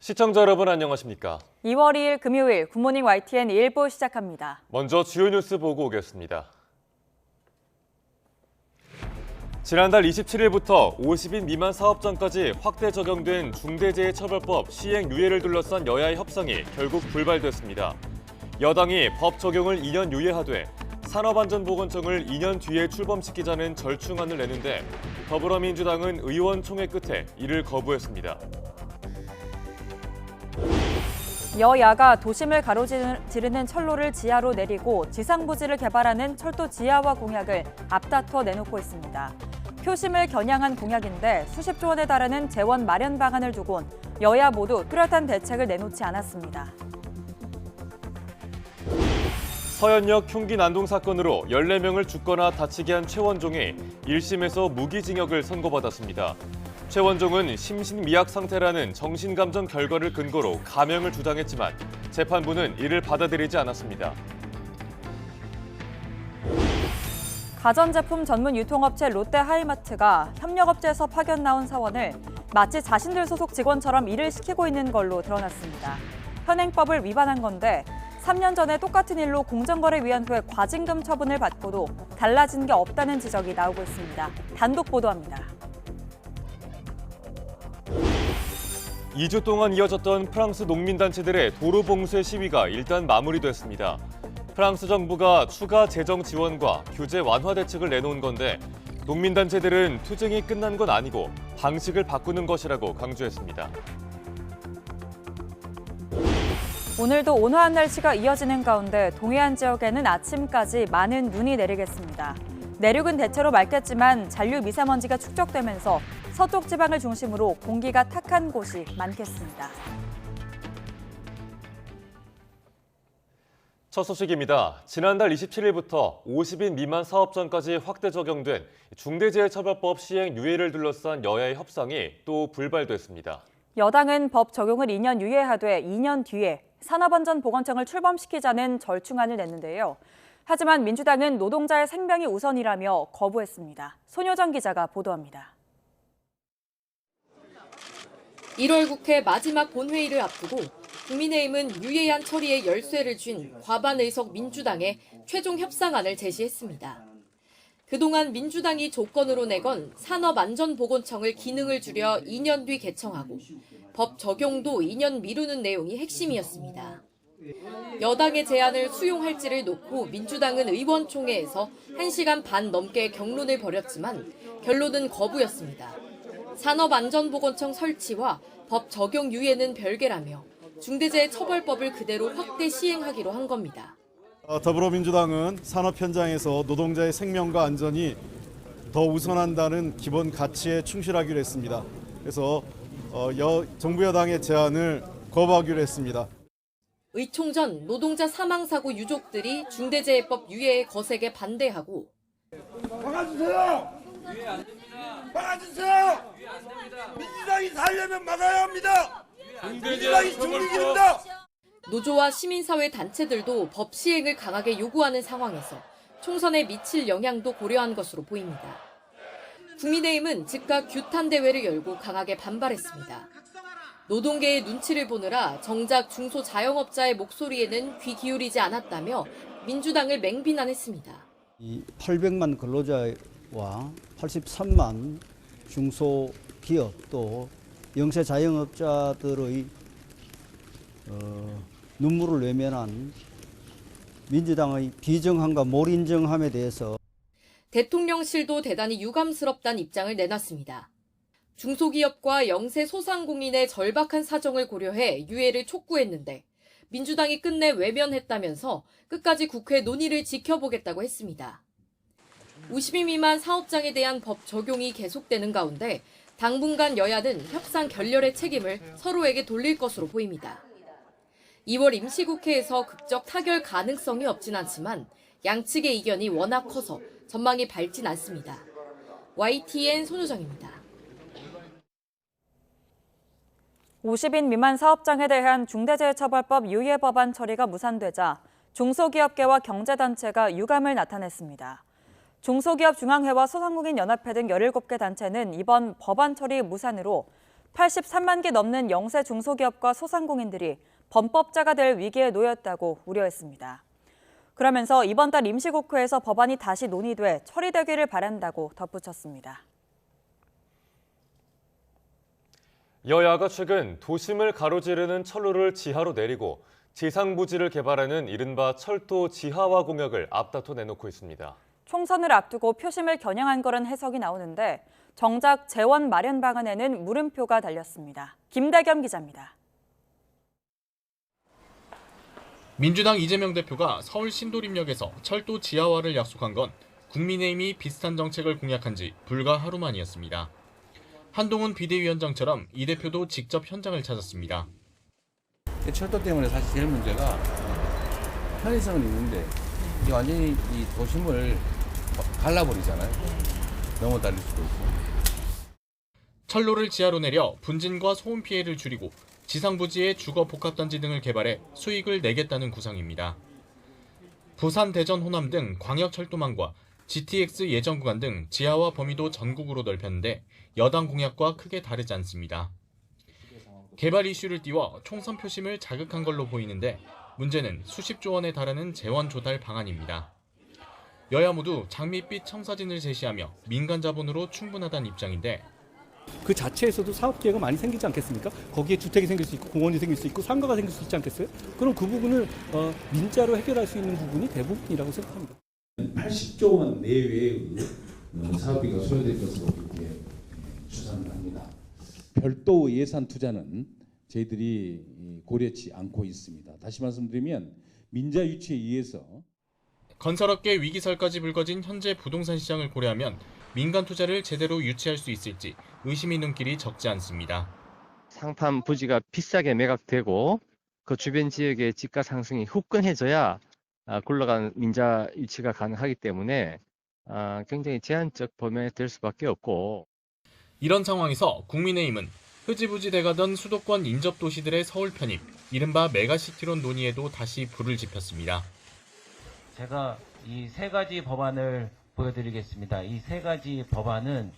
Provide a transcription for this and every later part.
시청자 여러분 안녕하십니까? 2월 2일 금요일 굿모닝 YTN 1부 시작합니다. 먼저 주요 뉴스 보고 오겠습니다. 지난달 27일부터 50인 미만 사업장까지 확대 적용된 중대재해처벌법 시행 유예를 둘러싼 여야의 협상이 결국 불발됐습니다. 여당이 법 적용을 2년 유예하되 산업안전보건청을 2년 뒤에 출범시키자는 절충안을 내는데 더불어민주당은 의원총회 끝에 이를 거부했습니다. 여야가 도심을 가로지르는 철로를 지하로 내리고 지상부지를 개발하는 철도 지하화 공약을 앞다퉈 내놓고 있습니다. 표심을 겨냥한 공약인데 수십조 원에 달하는 재원 마련 방안을 두곤 여야 모두 뚜렷한 대책을 내놓지 않았습니다. 서현역 흉기 난동 사건으로 14명을 죽거나 다치게 한 최원종이 1심에서 무기징역을 선고받았습니다. 최원종은 심신미약 상태라는 정신감정 결과를 근거로 가명을 주장했지만 재판부는 이를 받아들이지 않았습니다. 가전제품 전문 유통업체 롯데하이마트가 협력업체에서 파견 나온 사원을 마치 자신들 소속 직원처럼 일을 시키고 있는 걸로 드러났습니다. 현행법을 위반한 건데 3년 전에 똑같은 일로 공정거래위원회 과징금 처분을 받고도 달라진 게 없다는 지적이 나오고 있습니다. 단독 보도합니다. 2주 동안 이어졌던 프랑스 농민단체들의 도로 봉쇄 시위가 일단 마무리됐습니다. 프랑스 정부가 추가 재정 지원과 규제 완화 대책을 내놓은 건데 농민단체들은 투쟁이 끝난 건 아니고 방식을 바꾸는 것이라고 강조했습니다. 오늘도 온화한 날씨가 이어지는 가운데 동해안 지역에는 아침까지 많은 눈이 내리겠습니다. 내륙은 대체로 맑겠지만 잔류 미세먼지가 축적되면서 서쪽 지방을 중심으로 공기가 탁한 곳이 많겠습니다. 첫 소식입니다. 지난달 27일부터 50인 미만 사업장까지 확대 적용된 중대재해처벌법 시행 유예를 둘러싼 여야의 협상이 또 불발됐습니다. 여당은 법 적용을 2년 유예하되 2년 뒤에 산업안전보건청을 출범시키자는 절충안을 냈는데요. 하지만 민주당은 노동자의 생명이 우선이라며 거부했습니다. 손효정 기자가 보도합니다. 1월 국회 마지막 본회의를 앞두고 국민의힘은 유예안 처리에 열쇠를 쥔 과반 의석 민주당에 최종 협상안을 제시했습니다. 그동안 민주당이 조건으로 내건 산업안전보건청을 기능을 줄여 2년 뒤 개청하고 법 적용도 2년 미루는 내용이 핵심이었습니다. 여당의 제안을 수용할지를 놓고 민주당은 의원총회에서 1시간 반 넘게 격론을 벌였지만 결론은 거부였습니다. 산업안전보건청 설치와 법 적용 유예는 별개라며 중대재해처벌법을 그대로 확대 시행하기로 한 겁니다. 더불어민주당은 산업 현장에서 노동자의 생명과 안전이 더 우선한다는 기본 가치에 충실하기로 했습니다. 그래서 정부 여당의 제안을 거부하기로 했습니다. 의총 전 노동자 사망사고 유족들이 중대재해법 유예에 거세게 반대하고 막아주세요! 막아주세요! 민주당이 살려면 막아야 합니다! 민주당이 중립입니다! 노조와 시민사회 단체들도 법 시행을 강하게 요구하는 상황에서 총선에 미칠 영향도 고려한 것으로 보입니다. 국민의힘은 즉각 규탄 대회를 열고 강하게 반발했습니다. 노동계의 눈치를 보느라 정작 중소자영업자의 목소리에는 귀 기울이지 않았다며 민주당을 맹비난했습니다. 이 800만 근로자와 83만 중소기업 또 영세 자영업자들의 눈물을 외면한 민주당의 비정함과 몰인정함에 대해서 대통령실도 대단히 유감스럽다는 입장을 내놨습니다. 중소기업과 영세 소상공인의 절박한 사정을 고려해 유예를 촉구했는데 민주당이 끝내 외면했다면서 끝까지 국회 논의를 지켜보겠다고 했습니다. 50인 미만 사업장에 대한 법 적용이 계속되는 가운데 당분간 여야는 협상 결렬의 책임을 서로에게 돌릴 것으로 보입니다. 2월 임시국회에서 극적 타결 가능성이 없진 않지만 양측의 이견이 워낙 커서 전망이 밝진 않습니다. YTN 손효정입니다. 50인 미만 사업장에 대한 중대재해처벌법 유예 법안 처리가 무산되자 중소기업계와 경제단체가 유감을 나타냈습니다. 중소기업 중앙회와 소상공인 연합회 등 17개 단체는 이번 법안 처리 무산으로 83만 개 넘는 영세 중소기업과 소상공인들이 범법자가 될 위기에 놓였다고 우려했습니다. 그러면서 이번 달 임시국회에서 법안이 다시 논의돼 처리되기를 바란다고 덧붙였습니다. 여야가 최근 도심을 가로지르는 철로를 지하로 내리고 지상부지를 개발하는 이른바 철도 지하화 공약을 앞다퉈 내놓고 있습니다. 총선을 앞두고 표심을 겨냥한 거란 해석이 나오는데 정작 재원 마련 방안에는 물음표가 달렸습니다. 김다겸 기자입니다. 민주당 이재명 대표가 서울 신도림역에서 철도 지하화를 약속한 건 국민의힘이 비슷한 정책을 공약한 지 불과 하루 만이었습니다. 한동훈 비대위원장처럼 이 대표도 직접 현장을 찾았습니다. 철도 때문에 사실 제일 문제가 편의성은 있는데 이게 완전히 이 도심을 갈라버리잖아요. 넘어 달릴 수도 있고. 철로를 지하로 내려 분진과 소음 피해를 줄이고 지상부지에 주거 복합단지 등을 개발해 수익을 내겠다는 구상입니다. 부산, 대전, 호남 등 광역철도망과 GTX 예정 구간 등 지하화 범위도 전국으로 넓혔는데 여당 공약과 크게 다르지 않습니다. 개발 이슈를 띄워 총선 표심을 자극한 걸로 보이는데 문제는 수십조 원에 달하는 재원 조달 방안입니다. 여야 모두 장밋빛 청사진을 제시하며 민간 자본으로 충분하다는 입장인데 그 자체에서도 사업 기회가 많이 생기지 않겠습니까? 거기에 주택이 생길 수 있고 공원이 생길 수 있고 상가가 생길 수 있지 않겠어요? 그럼 그 부분을 민자로 해결할 수 있는 부분이 대부분이라고 생각합니다. 80조 원 내외의 사업비가 소요될 것으로 그렇게 추산을 합니다. 별도 예산 투자는 저희들이 고려치 않고 있습니다. 다시 말씀드리면 민자 유치에 의해서 건설업계 위기설까지 불거진 현재 부동산 시장을 고려하면 민간 투자를 제대로 유치할 수 있을지 의심이 눈길이 적지 않습니다. 상판 부지가 비싸게 매각되고 그 주변 지역의 집가 상승이 후끈해져야 굴러가는 민자 유치가 가능하기 때문에 굉장히 제한적 범위에 될 수밖에 없고 이런 상황에서 국민의힘은 흐지부지 돼가던 수도권 인접 도시들의 서울 편입, 이른바 메가시티론 논의에도 다시 불을 지폈습니다. 제가 이 세 가지 법안을 보여드리겠습니다. 이 세 가지 법안은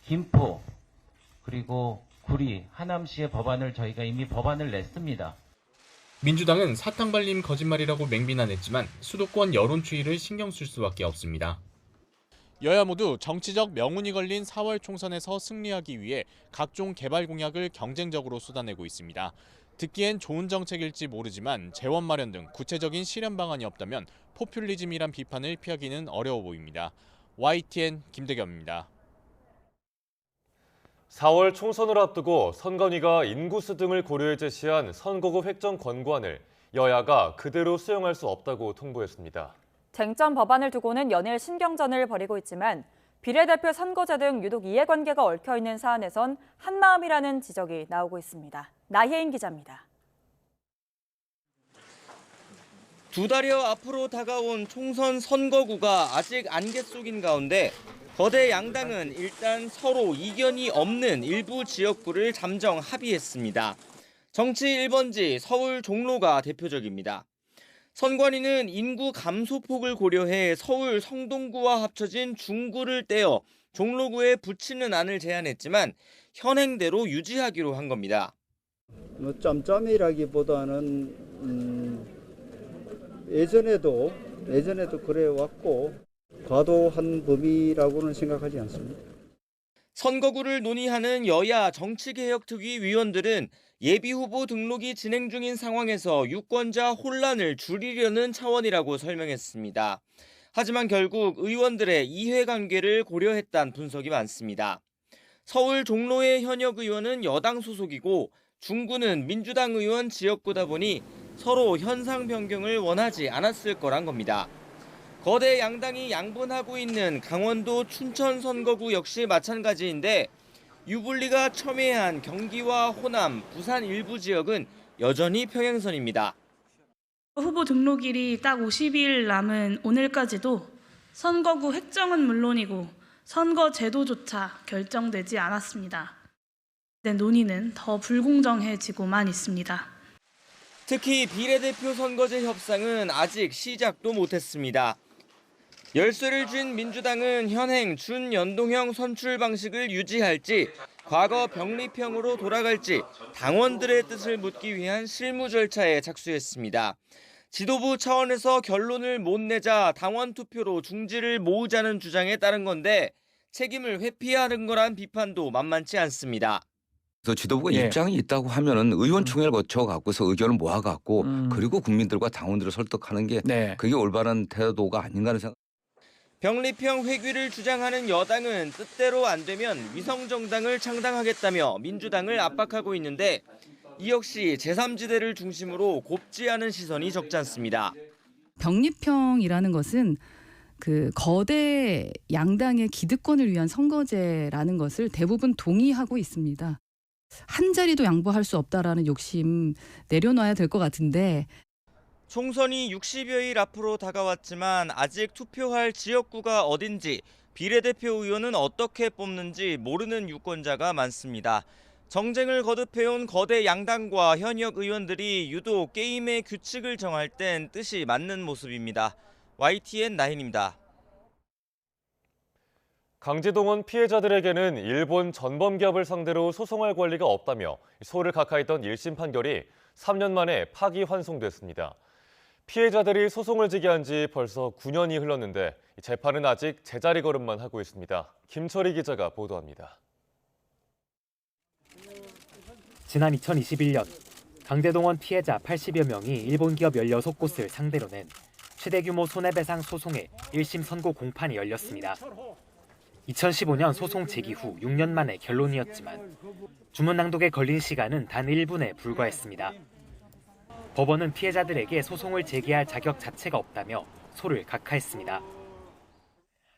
김포 그리고 구리, 하남시의 법안을 저희가 이미 법안을 냈습니다. 민주당은 사탕 발림 거짓말이라고 맹비난했지만 수도권 여론 추이를 신경 쓸 수밖에 없습니다. 여야 모두 정치적 명운이 걸린 4월 총선에서 승리하기 위해 각종 개발 공약을 경쟁적으로 쏟아내고 있습니다. 듣기엔 좋은 정책일지 모르지만 재원 마련 등 구체적인 실현 방안이 없다면 포퓰리즘이란 비판을 피하기는 어려워 보입니다. YTN 김대겸입니다. 4월 총선을 앞두고 선관위가 인구수 등을 고려해 제시한 선거구 획정 권고안을 여야가 그대로 수용할 수 없다고 통보했습니다. 쟁점 법안을 두고는 연일 신경전을 벌이고 있지만 비례대표 선거제 등 유독 이해관계가 얽혀있는 사안에선 한마음이라는 지적이 나오고 있습니다. 나혜인 기자입니다. 두 달여 앞으로 다가온 총선 선거구가 아직 안개 속인 가운데 거대 양당은 일단 서로 이견이 없는 일부 지역구를 잠정 합의했습니다. 정치 1번지 서울 종로가 대표적입니다. 선관위는 인구 감소폭을 고려해 서울 성동구와 합쳐진 중구를 떼어 종로구에 붙이는 안을 제안했지만 현행대로 유지하기로 한 겁니다. 짬짬이라기보다는 예전에도 그래왔고 과도한 범위라고는 생각하지 않습니다. 선거구를 논의하는 여야 정치개혁특위 위원들은 예비후보 등록이 진행 중인 상황에서 유권자 혼란을 줄이려는 차원이라고 설명했습니다. 하지만 결국 의원들의 이해관계를 고려했다는 분석이 많습니다. 서울 종로의 현역 의원은 여당 소속이고 중구는 민주당 의원 지역구다 보니 서로 현상 변경을 원하지 않았을 거란 겁니다. 거대 양당이 양분하고 있는 강원도 춘천 선거구 역시 마찬가지인데 유불리가 첨예한 경기와 호남, 부산 일부 지역은 여전히 평행선입니다. 후보 등록일이 딱 50일 남은 오늘까지도 선거구 획정은 물론이고 선거 제도조차 결정되지 않았습니다. 논의는 더 불공정해지고만 있습니다. 특히 비례대표 선거제 협상은 아직 시작도 못했습니다. 열쇠를 쥔 민주당은 현행 준연동형 선출 방식을 유지할지 과거 병립형으로 돌아갈지 당원들의 뜻을 묻기 위한 실무 절차에 착수했습니다. 지도부 차원에서 결론을 못 내자 당원 투표로 중지를 모으자는 주장에 따른 건데 책임을 회피하는 거란 비판도 만만치 않습니다. 그래서 지도부가 입장이 있다고 하면은 의원총회를 거쳐 갖고서 의견을 모아 갖고 그리고 국민들과 당원들을 설득하는 게 그게 올바른 태도가 아닌가 하는 생각. 병립형 회귀를 주장하는 여당은 뜻대로 안 되면 위성정당을 창당하겠다며 민주당을 압박하고 있는데 이 역시 제3지대를 중심으로 곱지 않은 시선이 적지 않습니다. 병립형이라는 것은 그 거대 양당의 기득권을 위한 선거제라는 것을 대부분 동의하고 있습니다. 한 자리도 양보할 수 없다라는 욕심 내려놔야 될 것 같은데. 총선이 60여일 앞으로 다가왔지만 아직 투표할 지역구가 어딘지 비례대표 의원은 어떻게 뽑는지 모르는 유권자가 많습니다. 정쟁을 거듭해온 거대 양당과 현역 의원들이 유독 게임의 규칙을 정할 땐 뜻이 맞는 모습입니다. YTN 나인입니다. 강제동원 피해자들에게는 일본 전범기업을 상대로 소송할 권리가 없다며 소를 각하했던 1심 판결이 3년 만에 파기환송됐습니다. 피해자들이 소송을 제기한 지 벌써 9년이 흘렀는데 재판은 아직 제자리 걸음만 하고 있습니다. 김철희 기자가 보도합니다. 지난 2021년 강제동원 피해자 80여 명이 일본 기업 16곳을 상대로 낸 최대 규모 손해배상 소송의 1심 선고 공판이 열렸습니다. 2015년 소송 제기 후 6년 만에 결론이었지만 주문 낭독에 걸린 시간은 단 1분에 불과했습니다. 법원은 피해자들에게 소송을 제기할 자격 자체가 없다며 소를 각하했습니다.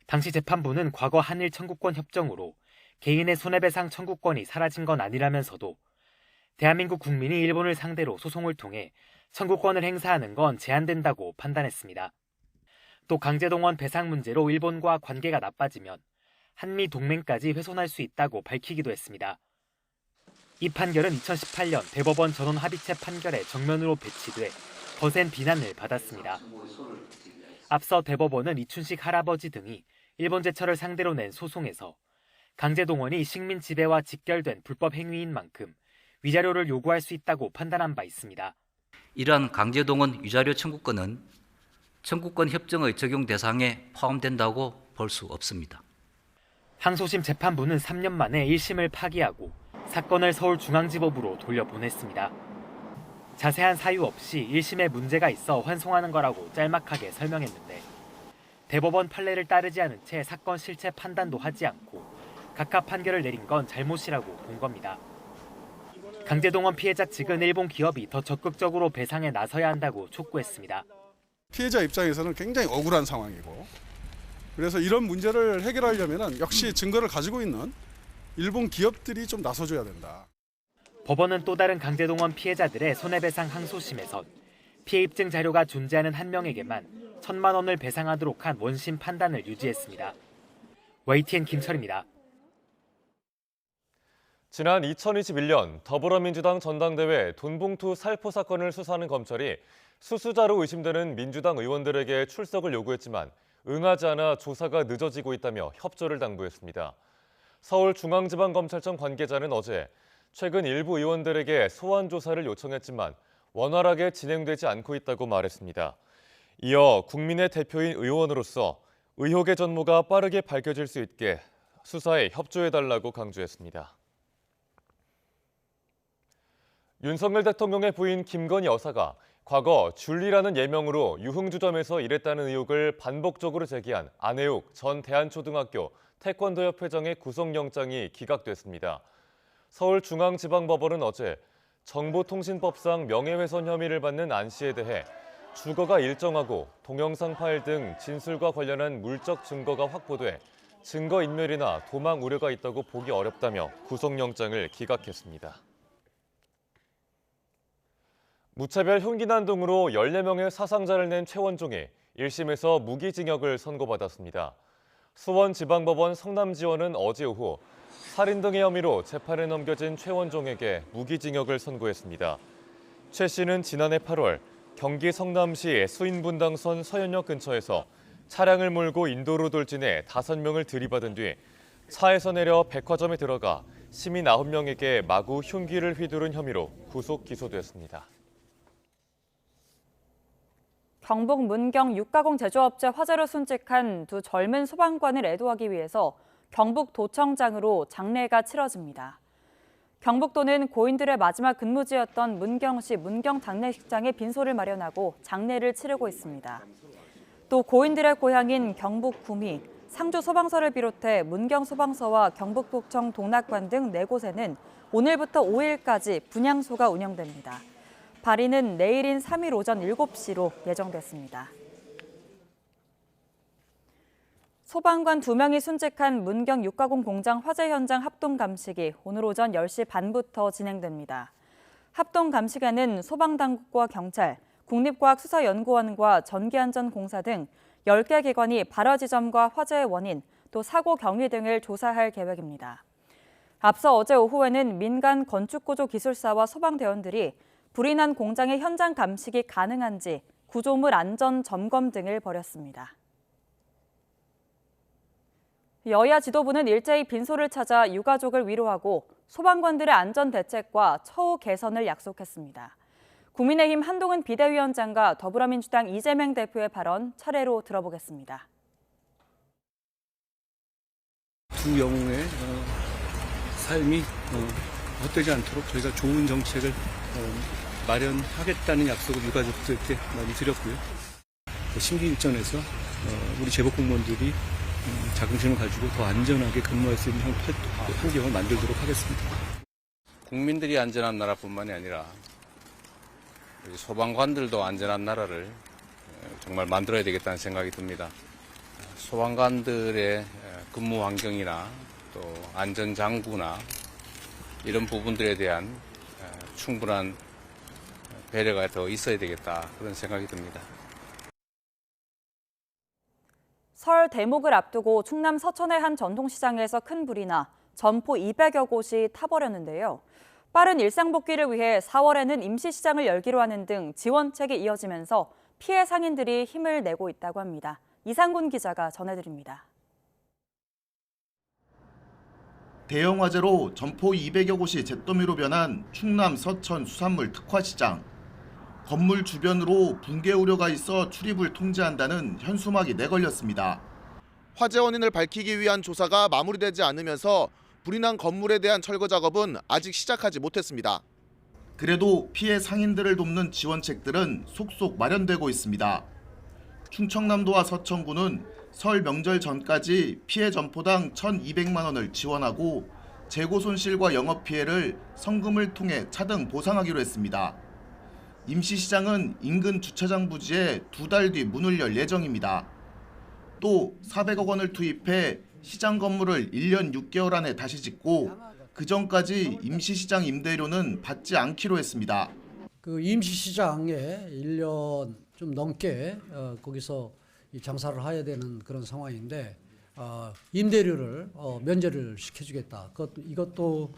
당시 재판부는 과거 한일 청구권 협정으로 개인의 손해배상 청구권이 사라진 건 아니라면서도 대한민국 국민이 일본을 상대로 소송을 통해 청구권을 행사하는 건 제한된다고 판단했습니다. 또 강제동원 배상 문제로 일본과 관계가 나빠지면 한미 동맹까지 훼손할 수 있다고 밝히기도 했습니다. 이 판결은 2018년 대법원 전원 합의체 판결에 정면으로 배치돼 거센 비난을 받았습니다. 앞서 대법원은 이춘식 할아버지 등이 일본 제철을 상대로 낸 소송에서 강제동원이 식민 지배와 직결된 불법 행위인 만큼 위자료를 요구할 수 있다고 판단한 바 있습니다. 이러한 강제동원 위자료 청구권은 청구권 협정의 적용 대상에 포함된다고 볼 수 없습니다. 항소심 재판부는 3년 만에 1심을 파기하고 사건을 서울중앙지법으로 돌려보냈습니다. 자세한 사유 없이 1심에 문제가 있어 환송하는 거라고 짤막하게 설명했는데 대법원 판례를 따르지 않은 채 사건 실체 판단도 하지 않고 각하 판결을 내린 건 잘못이라고 본 겁니다. 강제동원 피해자 측은 일본 기업이 더 적극적으로 배상에 나서야 한다고 촉구했습니다. 피해자 입장에서는 굉장히 억울한 상황이고 그래서 이런 문제를 해결하려면 역시 증거를 가지고 있는 일본 기업들이 좀 나서줘야 된다. 법원은 또 다른 강제동원 피해자들의 손해배상 항소심에선 피해 입증 자료가 존재하는 한 명에게만 1,000만 원을 배상하도록 한 원심 판단을 유지했습니다. YTN 김철입니다. 지난 2021년 더불어민주당 전당대회 돈봉투 살포 사건을 수사하는 검찰이 수수자로 의심되는 민주당 의원들에게 출석을 요구했지만 응하지 않아 조사가 늦어지고 있다며 협조를 당부했습니다. 서울중앙지방검찰청 관계자는 어제 최근 일부 의원들에게 소환 조사를 요청했지만 원활하게 진행되지 않고 있다고 말했습니다. 이어 국민의 대표인 의원으로서 의혹의 전모가 빠르게 밝혀질 수 있게 수사에 협조해달라고 강조했습니다. 윤석열 대통령의 부인 김건희 여사가 과거 줄리라는 예명으로 유흥주점에서 일했다는 의혹을 반복적으로 제기한 안혜욱 전 대한초등학교 태권도협회장의 구속영장이 기각됐습니다. 서울중앙지방법원은 어제 정보통신법상 명예훼손 혐의를 받는 안 씨에 대해 주거가 일정하고 동영상 파일 등 진술과 관련한 물적 증거가 확보돼 증거인멸이나 도망 우려가 있다고 보기 어렵다며 구속영장을 기각했습니다. 무차별 흉기난 등으로 14명의 사상자를 낸 최원종이 1심에서 무기징역을 선고받았습니다. 수원지방법원 성남지원은 어제 오후 살인 등의 혐의로 재판에 넘겨진 최원종에게 무기징역을 선고했습니다. 최 씨는 지난해 8월 경기 성남시 수인분당선 서현역 근처에서 차량을 몰고 인도로 돌진해 5명을 들이받은 뒤 차에서 내려 백화점에 들어가 시민 9명에게 마구 흉기를 휘두른 혐의로 구속 기소되었습니다. 경북 문경 육가공 제조업체 화재로 순직한 두 젊은 소방관을 애도하기 위해서 경북도청장으로 장례가 치러집니다. 경북도는 고인들의 마지막 근무지였던 문경시 문경장례식장에 빈소를 마련하고 장례를 치르고 있습니다. 또 고인들의 고향인 경북 구미, 상주 소방서를 비롯해 문경 소방서와 경북도청 동락관 등 4곳에는 오늘부터 5일까지 분향소가 운영됩니다. 발인은 내일인 3일 오전 7시로 예정됐습니다. 소방관 2명이 순직한 문경 육가공 공장 화재 현장 합동 감식이 오늘 오전 10시 반부터 진행됩니다. 합동 감식에는 소방당국과 경찰, 국립과학수사연구원과 전기안전공사 등 10개 기관이 발화 지점과 화재의 원인, 또 사고 경위 등을 조사할 계획입니다. 앞서 어제 오후에는 민간 건축구조기술사와 소방대원들이 불이 난 공장의 현장 감식이 가능한지 구조물 안전 점검 등을 벌였습니다. 여야 지도부는 일제히 빈소를 찾아 유가족을 위로하고 소방관들의 안전 대책과 처우 개선을 약속했습니다. 국민의힘 한동훈 비대위원장과 더불어민주당 이재명 대표의 발언 차례로 들어보겠습니다. 두 영웅의 삶이 헛되지 않도록 저희가 좋은 정책을 마련하겠다는 약속을 유가족들께 많이 드렸고요. 심기일전에서 우리 제복 공무원들이 자긍심을 가지고 더 안전하게 근무할 수 있는 환경을 만들도록 하겠습니다. 국민들이 안전한 나라뿐만이 아니라 우리 소방관들도 안전한 나라를 정말 만들어야 되겠다는 생각이 듭니다. 소방관들의 근무 환경이나 또 안전장구나 이런 부분들에 대한 충분한 배려가 더 있어야 되겠다 그런 생각이 듭니다. 설 대목을 앞두고 충남 서천의 한 전통시장에서 큰 불이 나 점포 200여 곳이 타버렸는데요. 빠른 일상 복귀를 위해 4월에는 임시시장을 열기로 하는 등 지원책이 이어지면서 피해 상인들이 힘을 내고 있다고 합니다. 이상군 기자가 전해드립니다. 대형 화재로 점포 200여 곳이 잿더미로 변한 충남 서천 수산물 특화시장. 건물 주변으로 붕괴 우려가 있어 출입을 통제한다는 현수막이 내걸렸습니다. 화재 원인을 밝히기 위한 조사가 마무리되지 않으면서 불이 난 건물에 대한 철거 작업은 아직 시작하지 못했습니다. 그래도 피해 상인들을 돕는 지원책들은 속속 마련되고 있습니다. 충청남도와 서천군은 설 명절 전까지 피해 점포당 1,200만 원을 지원하고 재고 손실과 영업 피해를 성금을 통해 차등 보상하기로 했습니다. 임시시장은 인근 주차장 부지에 2달 뒤 문을 열 예정입니다. 또 400억 원을 투입해 시장 건물을 1년 6개월 안에 다시 짓고 그 전까지 임시시장 임대료는 받지 않기로 했습니다. 그 임시시장에 1년 좀 넘게 거기서 장사를 해야 되는 그런 상황인데 임대료를 면제를 시켜주겠다. 이것도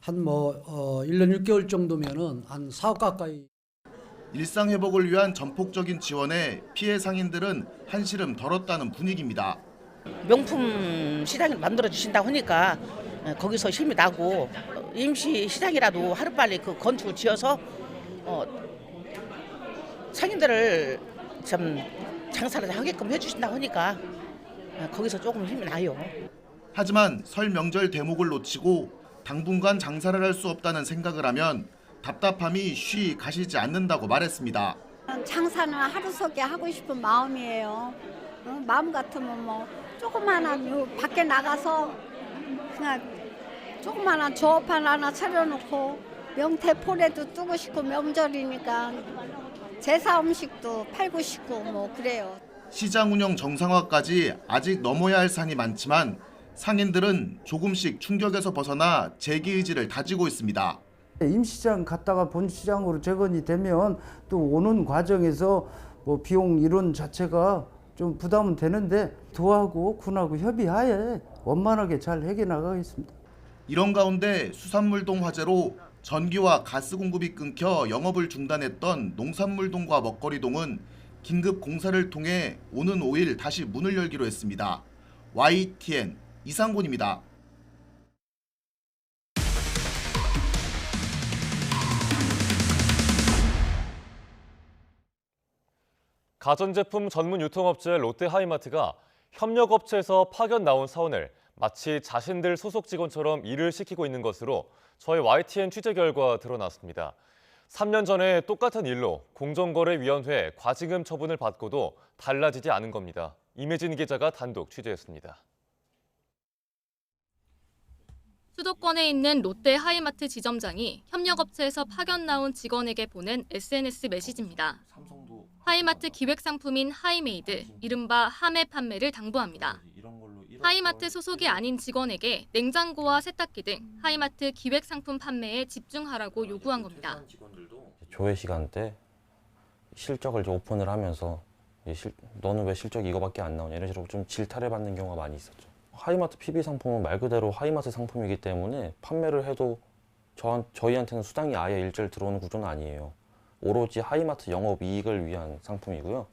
한 1년 6개월 정도면은 한 4억 가까이. 일상 회복을 위한 전폭적인 지원에 피해 상인들은 한시름 덜었다는 분위기입니다. 명품 시장을 만들어 주신다고 하니까 거기서 힘이 나고 임시 시장이라도 하루빨리 그 건축을 지어서 상인들을 좀 장사를 하게끔 해주신다고 하니까 거기서 조금 힘이 나요. 하지만 설 명절 대목을 놓치고 당분간 장사를 할 수 없다는 생각을 하면 답답함이 쉬 가시지 않는다고 말했습니다. 장사는 하루속에 하고 싶은 마음이에요. 마음 같으면 조그마한 밖에 나가서 그냥 조그마한 조업판 하나 차려놓고 명태포래도 뜨고 싶고 명절이니까 제사 음식도 팔고 싶고 그래요. 시장 운영 정상화까지 아직 넘어야 할 산이 많지만 상인들은 조금씩 충격에서 벗어나 재기 의지를 다지고 있습니다. 임시시장 갔다가 본시장으로 재건이 되면 또 오는 과정에서 비용 이론 자체가 좀 부담은 되는데 도하고 군하고 협의하에 원만하게 잘 해결나가겠습니다. 이런 가운데 수산물동 화재로 전기와 가스 공급이 끊겨 영업을 중단했던 농산물동과 먹거리동은 긴급 공사를 통해 오는 5일 다시 문을 열기로 했습니다. YTN 이상곤입니다. 가전제품 전문 유통업체 롯데하이마트가 협력업체에서 파견 나온 사원을 마치 자신들 소속 직원처럼 일을 시키고 있는 것으로 저희 YTN 취재 결과 드러났습니다. 3년 전에 똑같은 일로 공정거래위원회 과징금 처분을 받고도 달라지지 않은 겁니다. 임혜진 기자가 단독 취재했습니다. 수도권에 있는 롯데하이마트 지점장이 협력업체에서 파견 나온 직원에게 보낸 SNS 메시지입니다. 하이마트 기획상품인 하이메이드, 이른바 하메 판매를 당부합니다. 하이마트 소속이 아닌 직원에게 냉장고와 세탁기 등 하이마트 기획상품 판매에 집중하라고 요구한 겁니다. 조회 시간 때 실적을 이제 오픈을 하면서 너는 왜 실적 이거밖에 안 나오냐 이런 식으로 좀 질타를 받는 경우가 많이 있었죠. 하이마트 PB 상품은 말 그대로 하이마트 상품이기 때문에 판매를 해도 저희한테는 수당이 아예 일절 들어오는 구조는 아니에요. 오로지 하이마트 영업 이익을 위한 상품이고요.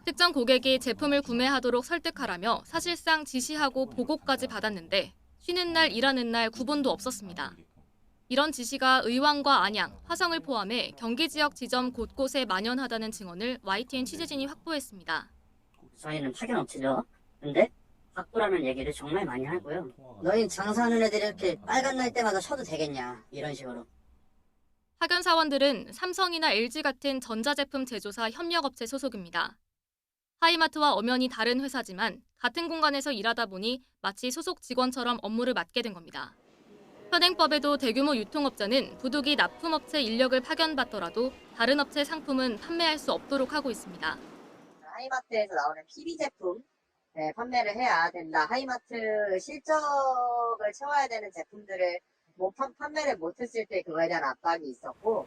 특정 고객이 제품을 구매하도록 설득하라며 사실상 지시하고 보고까지 받았는데 쉬는 날, 일하는 날 구분도 없었습니다. 이런 지시가 의왕과 안양, 화성을 포함해 경기 지역 지점 곳곳에 만연하다는 증언을 YTN 취재진이 확보했습니다. 저희는 파견 업체죠. 근데 바꾸라는 얘기를 정말 많이 하고요. 너희 장사하는 애들이 이렇게 빨간 날 때마다 쉬어도 되겠냐 이런 식으로. 파견 사원들은 삼성이나 LG 같은 전자제품 제조사 협력업체 소속입니다. 하이마트와 엄연히 다른 회사지만 같은 공간에서 일하다 보니 마치 소속 직원처럼 업무를 맡게 된 겁니다. 현행법에도 대규모 유통업자는 부득이 납품업체 인력을 파견받더라도 다른 업체 상품은 판매할 수 없도록 하고 있습니다. 하이마트에서 나오는 PB 제품 판매를 해야 된다. 하이마트 실적을 채워야 되는 제품들을 판매를 못했을 때 그거에 대한 압박이 있었고,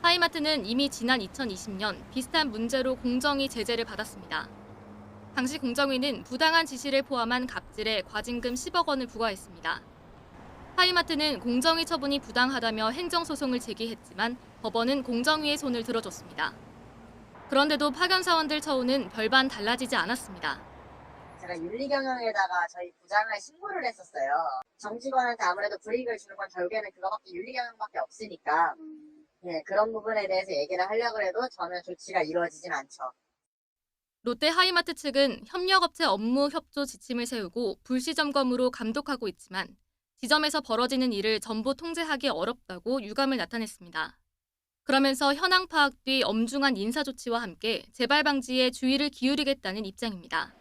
하이마트는 이미 지난 2020년 비슷한 문제로 공정위 제재를 받았습니다. 당시 공정위는 부당한 지시를 포함한 갑질에 과징금 10억 원을 부과했습니다. 하이마트는 공정위 처분이 부당하다며 행정소송을 제기했지만 법원은 공정위의 손을 들어줬습니다. 그런데도 파견 사원들 처우는 별반 달라지지 않았습니다. 제가 윤리경영에다가 저희 부장을 신고를 했었어요. 정직원한테 아무래도 불이익을 주는 건 결국에는 그거밖에 윤리경영밖에 없으니까 그런 부분에 대해서 얘기를 하려고 해도 전혀 조치가 이루어지진 않죠. 롯데 하이마트 측은 협력업체 업무 협조 지침을 세우고 불시 점검으로 감독하고 있지만 지점에서 벌어지는 일을 전부 통제하기 어렵다고 유감을 나타냈습니다. 그러면서 현황 파악 뒤 엄중한 인사 조치와 함께 재발 방지에 주의를 기울이겠다는 입장입니다.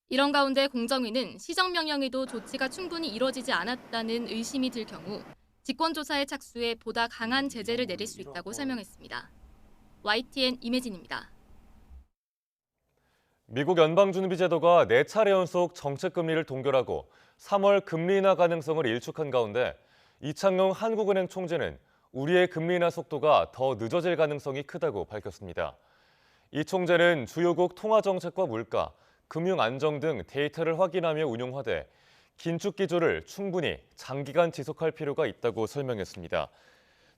이런 가운데 공정위는 시정명령에도 조치가 충분히 이뤄지지 않았다는 의심이 들 경우 직권조사에 착수해 보다 강한 제재를 내릴 수 있다고 설명했습니다. YTN 임혜진입니다. 미국 연방준비제도가 4차례 연속 정책금리를 동결하고 3월 금리 인하 가능성을 일축한 가운데 이창용 한국은행 총재는 우리의 금리 인하 속도가 더 늦어질 가능성이 크다고 밝혔습니다. 이 총재는 주요국 통화정책과 물가, 금융 안정 등 데이터를 확인하며 운용하되 긴축 기조를 충분히 장기간 지속할 필요가 있다고 설명했습니다.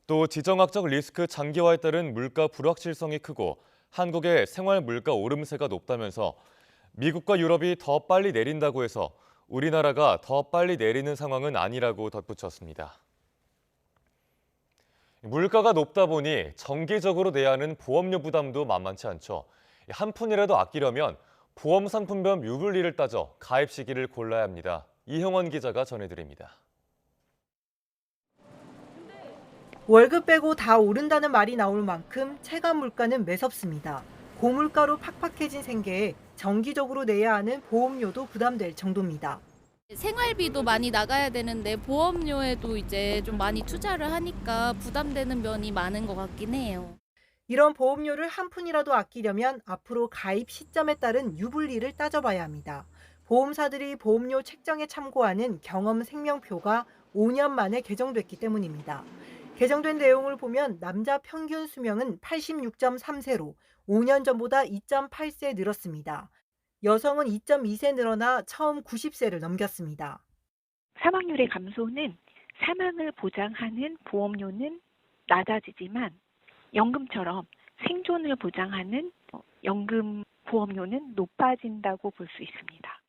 또 지정학적 리스크 장기화에 따른 물가 불확실성이 크고 한국의 생활 물가 오름세가 높다면서 미국과 유럽이 더 빨리 내린다고 해서 우리나라가 더 빨리 내리는 상황은 아니라고 덧붙였습니다. 물가가 높다 보니 정기적으로 내야 하는 보험료 부담도 만만치 않죠. 한 푼이라도 아끼려면 보험 상품별 유불리를 따져 가입 시기를 골라야 합니다. 이형원 기자가 전해드립니다. 월급 빼고 다 오른다는 말이 나올 만큼 체감 물가는 매섭습니다. 고물가로 팍팍해진 생계에 정기적으로 내야 하는 보험료도 부담될 정도입니다. 생활비도 많이 나가야 되는데 보험료에도 이제 좀 많이 투자를 하니까 부담되는 면이 많은 것 같긴 해요. 이런 보험료를 한 푼이라도 아끼려면 앞으로 가입 시점에 따른 유불리를 따져봐야 합니다. 보험사들이 보험료 책정에 참고하는 경험 생명표가 5년 만에 개정됐기 때문입니다. 개정된 내용을 보면 남자 평균 수명은 86.3세로 5년 전보다 2.8세 늘었습니다. 여성은 2.2세 늘어나 처음 90세를 넘겼습니다. 사망률의 감소는 사망을 보장하는 보험료는 낮아지지만 연금처럼 생존을 보장하는 연금 보험료는 높아진다고 볼 수 있습니다.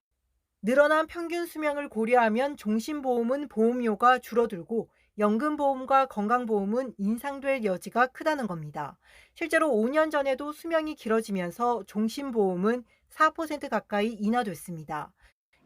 늘어난 평균 수명을 고려하면 종신보험은 보험료가 줄어들고 연금보험과 건강보험은 인상될 여지가 크다는 겁니다. 실제로 5년 전에도 수명이 길어지면서 종신보험은 4% 가까이 인하됐습니다.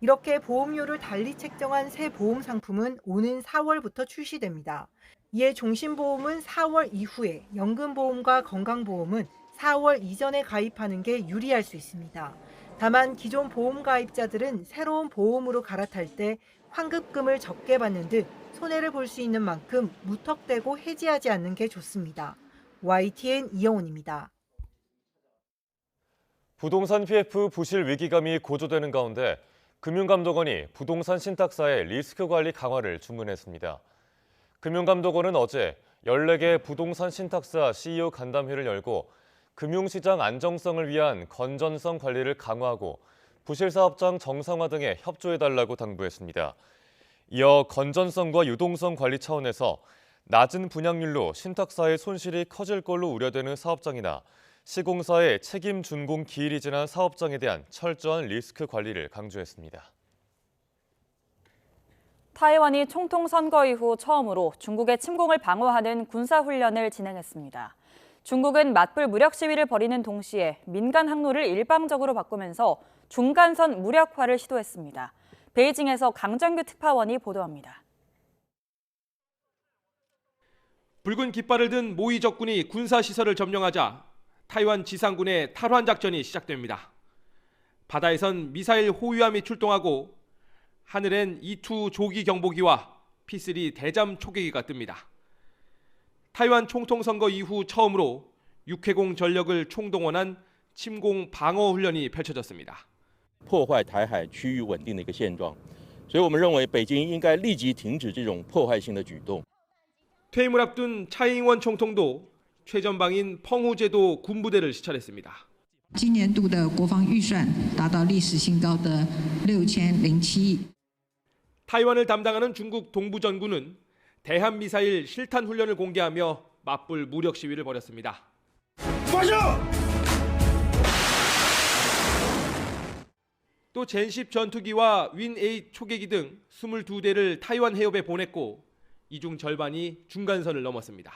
이렇게 보험료를 달리 책정한 새 보험 상품은 오는 4월부터 출시됩니다. 이에 종신보험은 4월 이후에, 연금보험과 건강보험은 4월 이전에 가입하는 게 유리할 수 있습니다. 다만 기존 보험 가입자들은 새로운 보험으로 갈아탈 때 환급금을 적게 받는 듯 손해를 볼 수 있는 만큼 무턱대고 해지하지 않는 게 좋습니다. YTN 이영훈입니다. 부동산 PF 부실 위기감이 고조되는 가운데 금융감독원이 부동산 신탁사의 리스크 관리 강화를 주문했습니다. 금융감독원은 어제 14개 부동산 신탁사 CEO 간담회를 열고 금융시장 안정성을 위한 건전성 관리를 강화하고 부실사업장 정상화 등에 협조해달라고 당부했습니다. 이어 건전성과 유동성 관리 차원에서 낮은 분양률로 신탁사의 손실이 커질 걸로 우려되는 사업장이나 시공사의 책임 준공 기일이 지난 사업장에 대한 철저한 리스크 관리를 강조했습니다. 타이완이 총통 선거 이후 처음으로 중국의 침공을 방어하는 군사훈련을 진행했습니다. 중국은 맞불 무력 시위를 벌이는 동시에 민간 항로를 일방적으로 바꾸면서 중간선 무력화를 시도했습니다. 베이징에서 강정규 특파원이 보도합니다. 붉은 깃발을 든 모의 적군이 군사시설을 점령하자 타이완 지상군의 탈환 작전이 시작됩니다. 바다에선 미사일 호위함이 출동하고 하늘엔 E2 조기 경보기와 P3 대잠 초계기가 뜹니다. 타이완 총통 선거 이후 처음으로 육해공 전력을 총동원한 침공 방어 훈련이 펼쳐졌습니다. 破坏台海区域稳定的一个现状，所以我们认为北京应该立即停止这种破坏性的举动。 퇴임을 앞둔 차이잉원 총통도 최전방인 펑후제도 군부대를 시찰했습니다. 今年度的国防预算达到历史新高的6007亿。 타이완을 담당하는 중국 동부전군은 대한미사일 실탄 훈련을 공개하며 맞불 무력 시위를 벌였습니다. 또 젠10 전투기와 윈8 초계기 등 22대를 타이완 해협에 보냈고 이 중 절반이 중간선을 넘었습니다.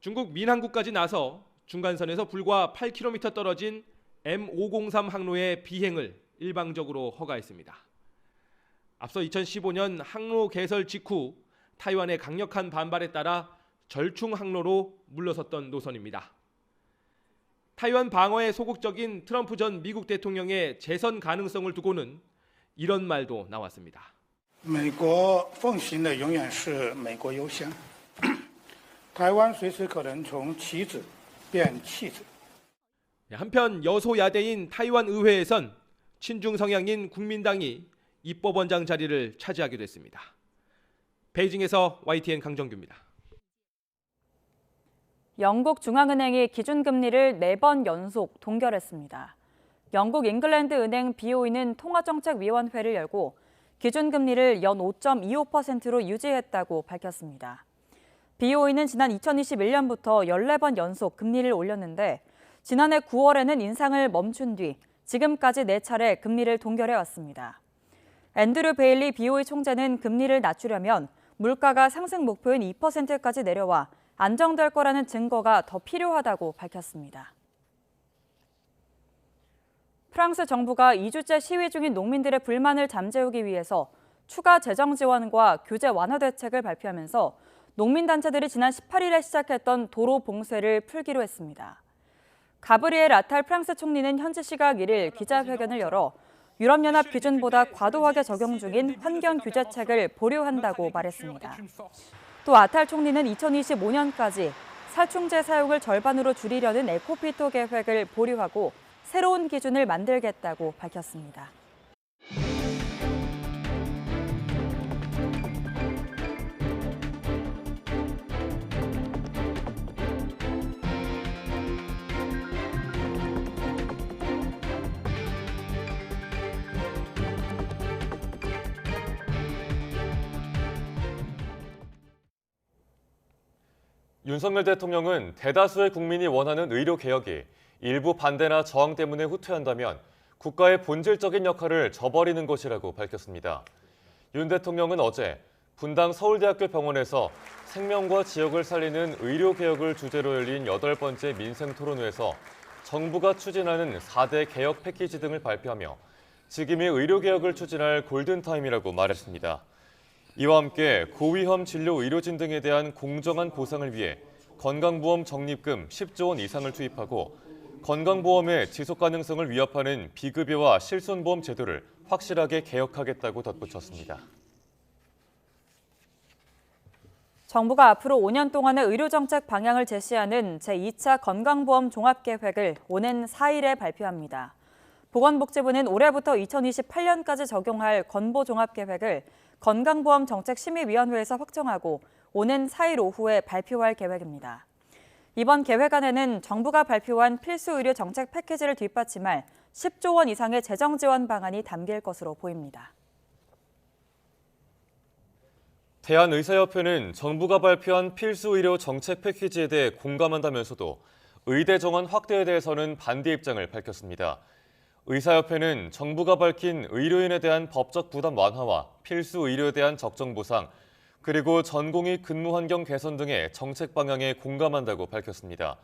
중국 민항구까지 나서 중간선에서 불과 8km 떨어진 M503 항로의 비행을 일방적으로 허가했습니다. 앞서 2015년 항로 개설 직후 타이완의 강력한 반발에 따라 절충 항로로 물러섰던 노선입니다. 타이완 방어에 소극적인 트럼프 전 미국 대통령의 재선 가능성을 두고는 이런 말도 나왔습니다. 美国奉行的永远是美国优先，台湾随时可能从棋子变弃子。 한편 여소야대인 타이완 의회에선 친중 성향인 국민당이 입법원장 자리를 차지하게 됐습니다. 베이징에서 YTN 강정규입니다. 영국 중앙은행이 기준금리를 4번 연속 동결했습니다. 영국 잉글랜드 은행 BOE는 통화정책위원회를 열고 기준금리를 연 5.25%로 유지했다고 밝혔습니다. BOE는 지난 2021년부터 14번 연속 금리를 올렸는데 지난해 9월에는 인상을 멈춘 뒤 지금까지 4차례 금리를 동결해왔습니다. 앤드류 베일리 BOE 총재는 금리를 낮추려면 물가가 상승 목표인 2%까지 내려와 안정될 거라는 증거가 더 필요하다고 밝혔습니다. 프랑스 정부가 2주째 시위 중인 농민들의 불만을 잠재우기 위해서 추가 재정 지원과 규제 완화 대책을 발표하면서 농민단체들이 지난 18일에 시작했던 도로 봉쇄를 풀기로 했습니다. 가브리엘 아탈 프랑스 총리는 현지 시각 1일 기자회견을 열어 유럽연합 기준보다 과도하게 적용 중인 환경 규제책을 보류한다고 말했습니다. 또 아탈 총리는 2025년까지 살충제 사용을 절반으로 줄이려는 에코피토 계획을 보류하고 새로운 기준을 만들겠다고 밝혔습니다. 윤석열 대통령은 대다수의 국민이 원하는 의료 개혁이 일부 반대나 저항 때문에 후퇴한다면 국가의 본질적인 역할을 저버리는 것이라고 밝혔습니다. 윤 대통령은 어제 분당 서울대학교 병원에서 생명과 지역을 살리는 의료개혁을 주제로 열린 8번째 민생토론회에서 정부가 추진하는 4대 개혁 패키지 등을 발표하며 지금이 의료개혁을 추진할 골든타임이라고 말했습니다. 이와 함께 고위험 진료 의료진 등에 대한 공정한 보상을 위해 건강보험 적립금 10조 원 이상을 투입하고 건강보험의 지속 가능성을 위협하는 비급여와 실손보험 제도를 확실하게 개혁하겠다고 덧붙였습니다. 정부가 앞으로 5년 동안의 의료정책 방향을 제시하는 제2차 건강보험 종합계획을 오는 4일에 발표합니다. 보건복지부는 올해부터 2028년까지 적용할 건보종합계획을 건강보험정책심의위원회에서 확정하고 오는 4일 오후에 발표할 계획입니다. 이번 계획안에는 정부가 발표한 필수의료 정책 패키지를 뒷받침할 10조 원 이상의 재정 지원 방안이 담길 것으로 보입니다. 대한의사협회는 정부가 발표한 필수의료 정책 패키지에 대해 공감한다면서도 의대 정원 확대에 대해서는 반대 입장을 밝혔습니다. 의사협회는 정부가 밝힌 의료인에 대한 법적 부담 완화와 필수 의료에 대한 적정 보상, 그리고 전공의 근무 환경 개선 등의 정책 방향에 공감한다고 밝혔습니다.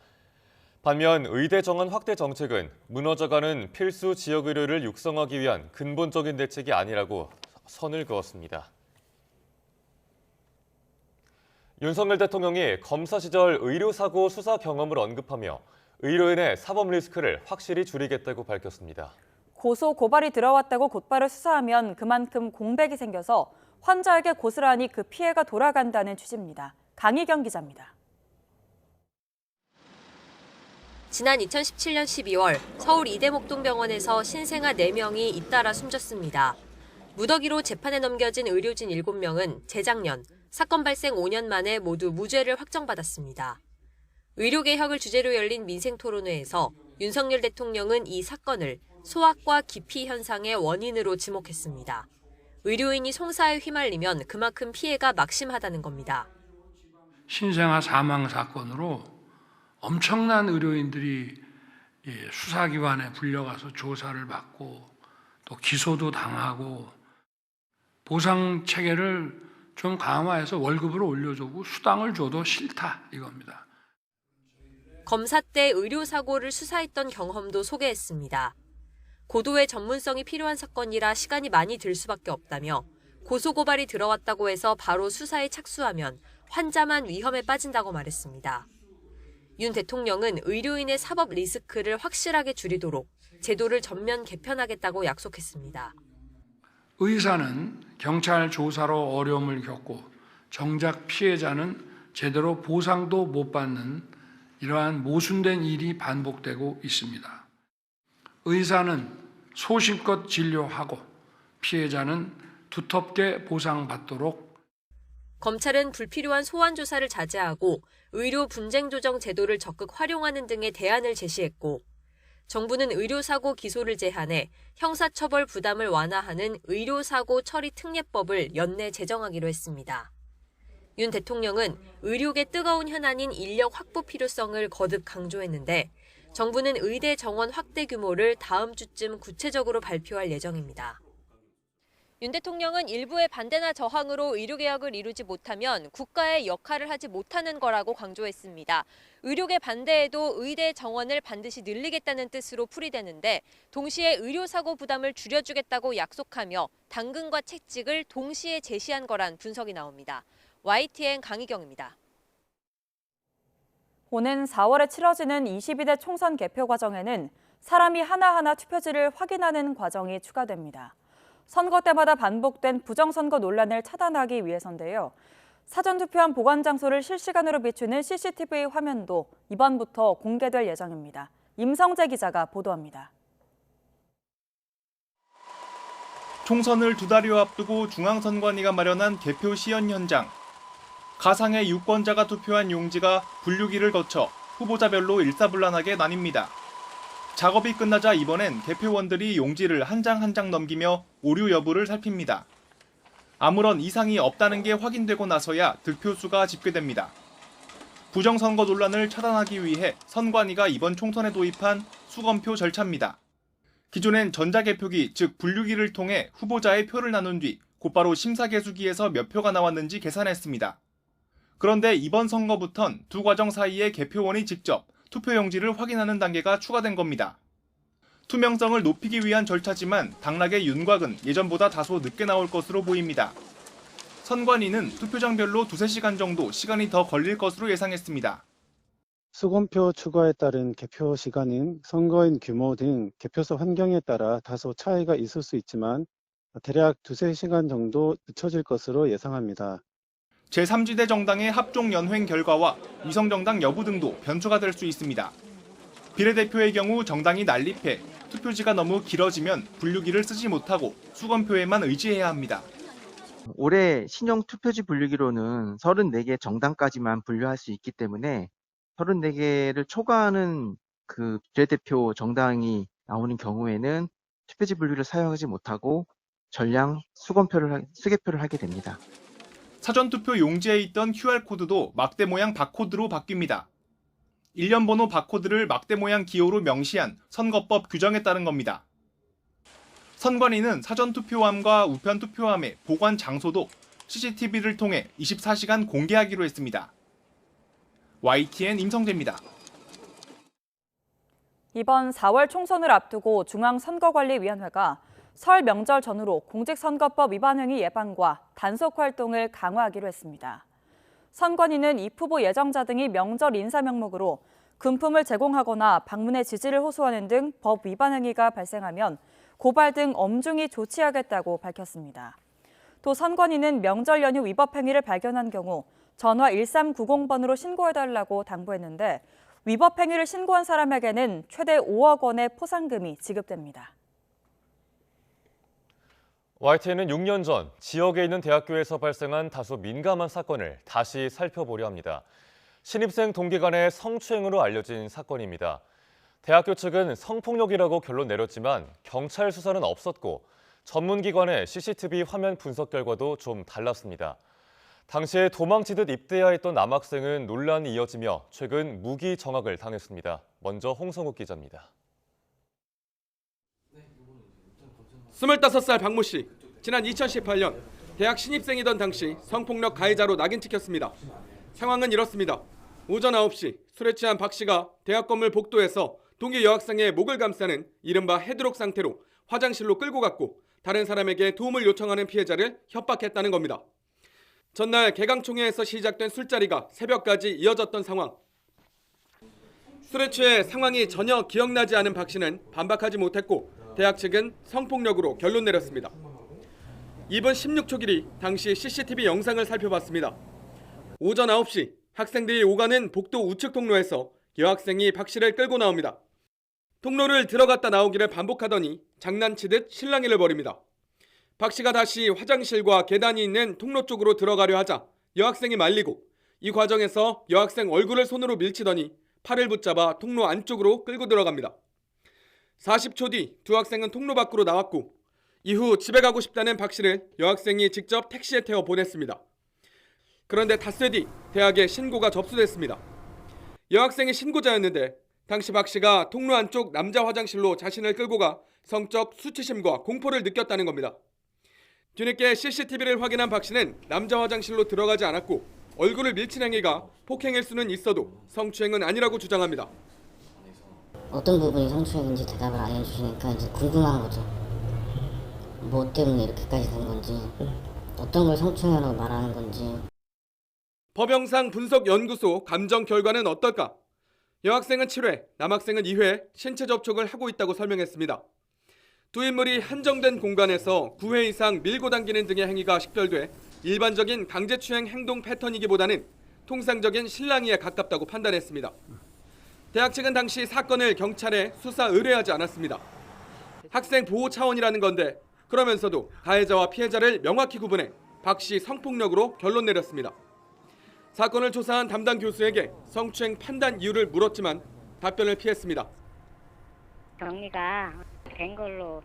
반면 의대 정원 확대 정책은 무너져가는 필수 지역 의료를 육성하기 위한 근본적인 대책이 아니라고 선을 그었습니다. 윤석열 대통령이 검사 시절 의료사고 수사 경험을 언급하며 의료인의 사법 리스크를 확실히 줄이겠다고 밝혔습니다. 고소, 고발이 들어왔다고 곧바로 수사하면 그만큼 공백이 생겨서 환자에게 고스란히 그 피해가 돌아간다는 취지입니다. 강희경 기자입니다. 지난 2017년 12월 서울 이대목동병원에서 신생아 4명이 잇따라 숨졌습니다. 무더기로 재판에 넘겨진 의료진 7명은 재작년 사건 발생 5년 만에 모두 무죄를 확정받았습니다. 의료개혁을 주제로 열린 민생토론회에서 윤석열 대통령은 이 사건을 소아과 기피 현상의 원인으로 지목했습니다. 의료인이 송사에 휘말리면 그만큼 피해가 막심하다는 겁니다. 신생아 사망 사건으로 엄청난 의료인들이 수사기관에 불려가서 조사를 받고 또 기소도 당하고 보상 체계를 좀 강화해서 월급을 올려주고 수당을 줘도 싫다 이겁니다. 검사 때 의료사고를 수사했던 경험도 소개했습니다. 고도의 전문성이 필요한 사건이라 시간이 많이 들 수밖에 없다며 고소고발이 들어왔다고 해서 바로 수사에 착수하면 환자만 위험에 빠진다고 말했습니다. 윤 대통령은 의료인의 사법 리스크를 확실하게 줄이도록 제도를 전면 개편하겠다고 약속했습니다. 의사는 경찰 조사로 어려움을 겪고 정작 피해자는 제대로 보상도 못 받는 이러한 모순된 일이 반복되고 있습니다. 의사는 소신껏 진료하고 피해자는 두텁게 보상받도록. 검찰은 불필요한 소환 조사를 자제하고 의료 분쟁 조정 제도를 적극 활용하는 등의 대안을 제시했고, 정부는 의료사고 기소를 제한해 형사처벌 부담을 완화하는 의료사고 처리 특례법을 연내 제정하기로 했습니다. 윤 대통령은 의료계 뜨거운 현안인 인력 확보 필요성을 거듭 강조했는데, 정부는 의대 정원 확대 규모를 다음 주쯤 구체적으로 발표할 예정입니다. 윤 대통령은 일부의 반대나 저항으로 의료개혁을 이루지 못하면 국가의 역할을 하지 못하는 거라고 강조했습니다. 의료계 반대에도 의대 정원을 반드시 늘리겠다는 뜻으로 풀이되는데, 동시에 의료사고 부담을 줄여주겠다고 약속하며 당근과 채찍을 동시에 제시한 거란 분석이 나옵니다. YTN 강희경입니다. 오는 4월에 치러지는 22대 총선 개표 과정에는 사람이 하나하나 투표지를 확인하는 과정이 추가됩니다. 선거 때마다 반복된 부정선거 논란을 차단하기 위해서인데요. 사전투표한 보관 장소를 실시간으로 비추는 CCTV 화면도 이번부터 공개될 예정입니다. 임성재 기자가 보도합니다. 총선을 2달여 앞두고 중앙선관위가 마련한 개표 시연 현장. 가상의 유권자가 투표한 용지가 분류기를 거쳐 후보자별로 일사불란하게 나뉩니다. 작업이 끝나자 이번엔 개표원들이 용지를 한 장 한 장 넘기며 오류 여부를 살핍니다. 아무런 이상이 없다는 게 확인되고 나서야 득표수가 집계됩니다. 부정선거 논란을 차단하기 위해 선관위가 이번 총선에 도입한 수검표 절차입니다. 기존엔 전자개표기, 즉 분류기를 통해 후보자의 표를 나눈 뒤 곧바로 심사개수기에서 몇 표가 나왔는지 계산했습니다. 그런데 이번 선거부턴 두 과정 사이에 개표원이 직접 투표용지를 확인하는 단계가 추가된 겁니다. 투명성을 높이기 위한 절차지만 당락의 윤곽은 예전보다 다소 늦게 나올 것으로 보입니다. 선관위는 투표장별로 2-3시간 정도 시간이 더 걸릴 것으로 예상했습니다. 수검표 추가에 따른 개표 시간은 선거인 규모 등 개표소 환경에 따라 다소 차이가 있을 수 있지만 대략 2-3시간 정도 늦춰질 것으로 예상합니다. 제3지대 정당의 합종 연횡 결과와 위성정당 여부 등도 변수가 될 수 있습니다. 비례대표의 경우 정당이 난립해 투표지가 너무 길어지면 분류기를 쓰지 못하고 수검표에만 의지해야 합니다. 올해 신형 투표지 분류기로는 34개 정당까지만 분류할 수 있기 때문에 34개를 초과하는 그 비례대표 정당이 나오는 경우에는 투표지 분류를 사용하지 못하고 전량 수개표를 하게 됩니다. 사전투표 용지에 있던 QR코드도 막대 모양 바코드로 바뀝니다. 일련 번호 바코드를 막대 모양 기호로 명시한 선거법 규정에 따른 겁니다. 선관위는 사전투표함과 우편투표함의 보관 장소도 CCTV를 통해 24시간 공개하기로 했습니다. YTN 임성재입니다. 이번 4월 총선을 앞두고 중앙선거관리위원회가 설 명절 전후로 공직선거법 위반 행위 예방과 단속 활동을 강화하기로 했습니다. 선관위는 입후보 예정자 등이 명절 인사 명목으로 금품을 제공하거나 방문의 지지를 호소하는 등 법 위반 행위가 발생하면 고발 등 엄중히 조치하겠다고 밝혔습니다. 또 선관위는 명절 연휴 위법 행위를 발견한 경우 전화 1390번으로 신고해달라고 당부했는데 위법 행위를 신고한 사람에게는 최대 5억 원의 포상금이 지급됩니다. YTN은 6년 전 지역에 있는 대학교에서 발생한 다소 민감한 사건을 다시 살펴보려 합니다. 신입생 동기 간의 성추행으로 알려진 사건입니다. 대학교 측은 성폭력이라고 결론 내렸지만 경찰 수사는 없었고 전문기관의 CCTV 화면 분석 결과도 좀 달랐습니다. 당시에 도망치듯 입대해야 했던 남학생은 논란이 이어지며 최근 무기 정학을 당했습니다. 먼저 홍성욱 기자입니다. 25살 박모 씨, 지난 2018년 대학 신입생이던 당시 성폭력 가해자로 낙인 찍혔습니다. 상황은 이렇습니다. 오전 9시 술에 취한 박 씨가 대학 건물 복도에서 동기 여학생의 목을 감싸는 이른바 헤드록 상태로 화장실로 끌고 갔고 다른 사람에게 도움을 요청하는 피해자를 협박했다는 겁니다. 전날 개강총회에서 시작된 술자리가 새벽까지 이어졌던 상황. 술에 취해 상황이 전혀 기억나지 않은 박 씨는 반박하지 못했고 대학 측은 성폭력으로 결론 내렸습니다. 2분 16초 길이 당시 CCTV 영상을 살펴봤습니다. 오전 9시 학생들이 오가는 복도 우측 통로에서 여학생이 박 씨를 끌고 나옵니다. 통로를 들어갔다 나오기를 반복하더니 장난치듯 실랑이를 벌입니다. 박 씨가 다시 화장실과 계단이 있는 통로 쪽으로 들어가려 하자 여학생이 말리고 이 과정에서 여학생 얼굴을 손으로 밀치더니 팔을 붙잡아 통로 안쪽으로 끌고 들어갑니다. 40초 뒤 두 학생은 통로 밖으로 나왔고 이후 집에 가고 싶다는 박 씨를 여학생이 직접 택시에 태워 보냈습니다. 그런데 닷새 뒤 대학에 신고가 접수됐습니다. 여학생이 신고자였는데 당시 박 씨가 통로 안쪽 남자 화장실로 자신을 끌고 가 성적 수치심과 공포를 느꼈다는 겁니다. 뒤늦게 CCTV를 확인한 박 씨는 남자 화장실로 들어가지 않았고 얼굴을 밀친 행위가 폭행일 수는 있어도 성추행은 아니라고 주장합니다. 어떤 부분이 성추행인지 대답을 안 해주시니까 이제 궁금한 거죠. 뭐 때문에 이렇게까지 된 건지, 어떤 걸 성추행이라고 말하는 건지. 법영상 분석연구소 감정 결과는 어떨까? 여학생은 7회, 남학생은 2회 신체 접촉을 하고 있다고 설명했습니다. 두 인물이 한정된 공간에서 9회 이상 밀고 당기는 등의 행위가 식별돼 일반적인 강제추행 행동 패턴이기보다는 통상적인 실랑이에 가깝다고 판단했습니다. 대학 측은 당시 사건을 경찰에 수사 의뢰하지 않았습니다. 학생 보호 차원이라는 건데 그러면서도 가해자와 피해자를 명확히 구분해 박 씨 성폭력으로 결론 내렸습니다. 사건을 조사한 담당 교수에게 성추행 판단 이유를 물었지만 답변을 피했습니다. 정리가 된 걸로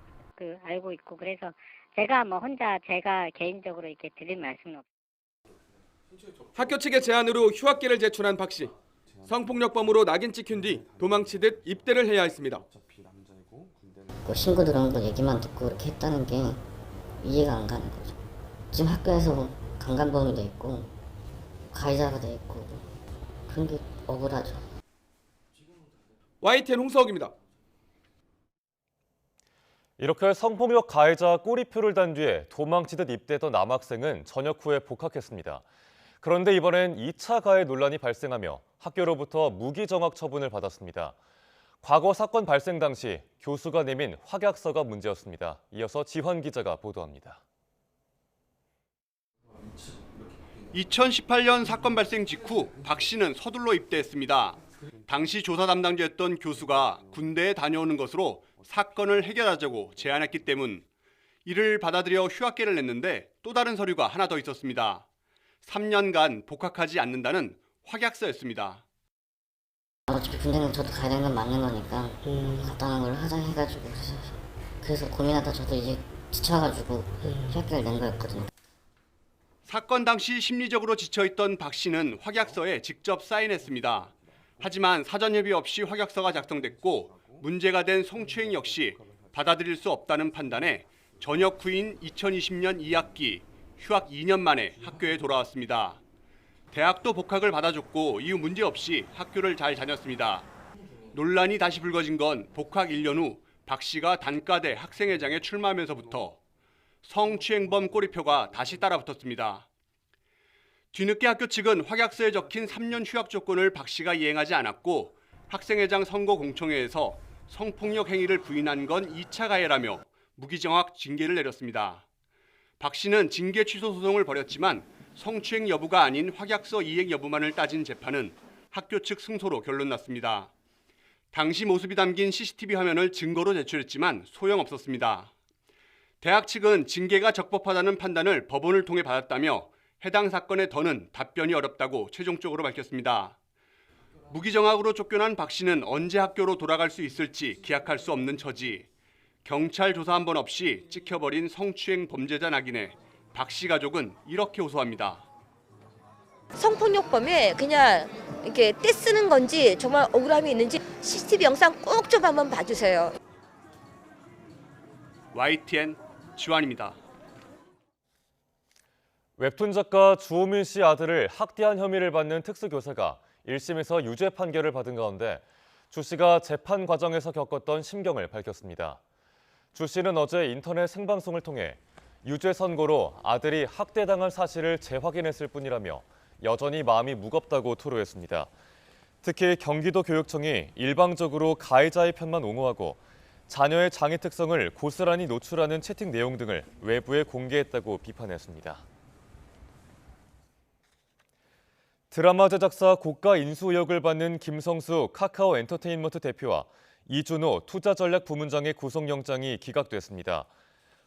알고 있고 그래서 제가 혼자 제가 개인적으로 이렇게 드릴 말씀은 없어요. 학교 측의 제안으로 휴학계를 제출한 박 씨. 성폭력범으로 낙인 찍힌 뒤 도망치듯 입대를 해야 했습니다. 신고 들어온 거 얘기만 듣고 이렇게 했다는 게 이해가 안 가는 거죠. 지금 학교에서 강간범이 돼 있고 가해자가 돼 있고 그런 게 억울하죠. YTN 홍서욱입니다. 이렇게 성폭력 가해자 꼬리표를 단 뒤에 도망치듯 입대했던 남학생은 전역 후에 복학했습니다. 그런데 이번엔 2차 가해 논란이 발생하며 학교로부터 무기정학 처분을 받았습니다. 과거 사건 발생 당시 교수가 내민 확약서가 문제였습니다. 이어서 지환 기자가 보도합니다. 2018년 사건 발생 직후 박 씨는 서둘러 입대했습니다. 당시 조사 담당자였던 교수가 군대에 다녀오는 것으로 사건을 해결하자고 제안했기 때문 이를 받아들여 휴학계를 냈는데 또 다른 서류가 하나 더 있었습니다. 3년간 복학하지 않는다는 확약서였습니다. 어차피 군대는 저도 가야 되는 건 맞는 거니까 간단한 걸 하자 해가지고 그래서 고민하다 저도 이제 지쳐가지고 휴학계를 낸 거였거든요. 사건 당시 심리적으로 지쳐있던 박 씨는 확약서에 직접 사인했습니다. 하지만 사전 협의 없이 확약서가 작성됐고 문제가 된 성추행 역시 받아들일 수 없다는 판단에 전역 후인 2020년 2학기 휴학 2년 만에 학교에 돌아왔습니다. 대학도 복학을 받아줬고 이후 문제없이 학교를 잘 다녔습니다. 논란이 다시 불거진 건 복학 1년 후 박 씨가 단과대 학생회장에 출마하면서부터 성추행범 꼬리표가 다시 따라붙었습니다. 뒤늦게 학교 측은 확약서에 적힌 3년 휴학 조건을 박 씨가 이행하지 않았고 학생회장 선거 공청회에서 성폭력 행위를 부인한 건 2차 가해라며 무기정학 징계를 내렸습니다. 박 씨는 징계 취소 소송을 벌였지만 성추행 여부가 아닌 확약서 이행 여부만을 따진 재판은 학교 측 승소로 결론났습니다. 당시 모습이 담긴 CCTV 화면을 증거로 제출했지만 소용없었습니다. 대학 측은 징계가 적법하다는 판단을 법원을 통해 받았다며 해당 사건의 더는 답변이 어렵다고 최종적으로 밝혔습니다. 무기정학으로 쫓겨난 박 씨는 언제 학교로 돌아갈 수 있을지 기약할 수 없는 처지. 경찰 조사 한 번 없이 찍혀버린 성추행 범죄자 낙인에 박 씨 가족은 이렇게 호소합니다. 성폭력범에 그냥 이렇게 떼쓰는 건지 정말 억울함이 있는지 CCTV 영상 꼭 좀 한번 봐주세요. YTN 지환입니다. 웹툰 작가 주호민 씨 아들을 학대한 혐의를 받는 특수교사가 1심에서 유죄 판결을 받은 가운데 주 씨가 재판 과정에서 겪었던 심경을 밝혔습니다. 주 씨는 어제 인터넷 생방송을 통해 유죄 선고로 아들이 학대당한 사실을 재확인했을 뿐이라며 여전히 마음이 무겁다고 토로했습니다. 특히 경기도 교육청이 일방적으로 가해자의 편만 옹호하고 자녀의 장애 특성을 고스란히 노출하는 채팅 내용 등을 외부에 공개했다고 비판했습니다. 드라마 제작사 고가 인수 의혹을 받는 김성수 카카오 엔터테인먼트 대표와 이준호 투자전략부문장의 구속영장이 기각됐습니다.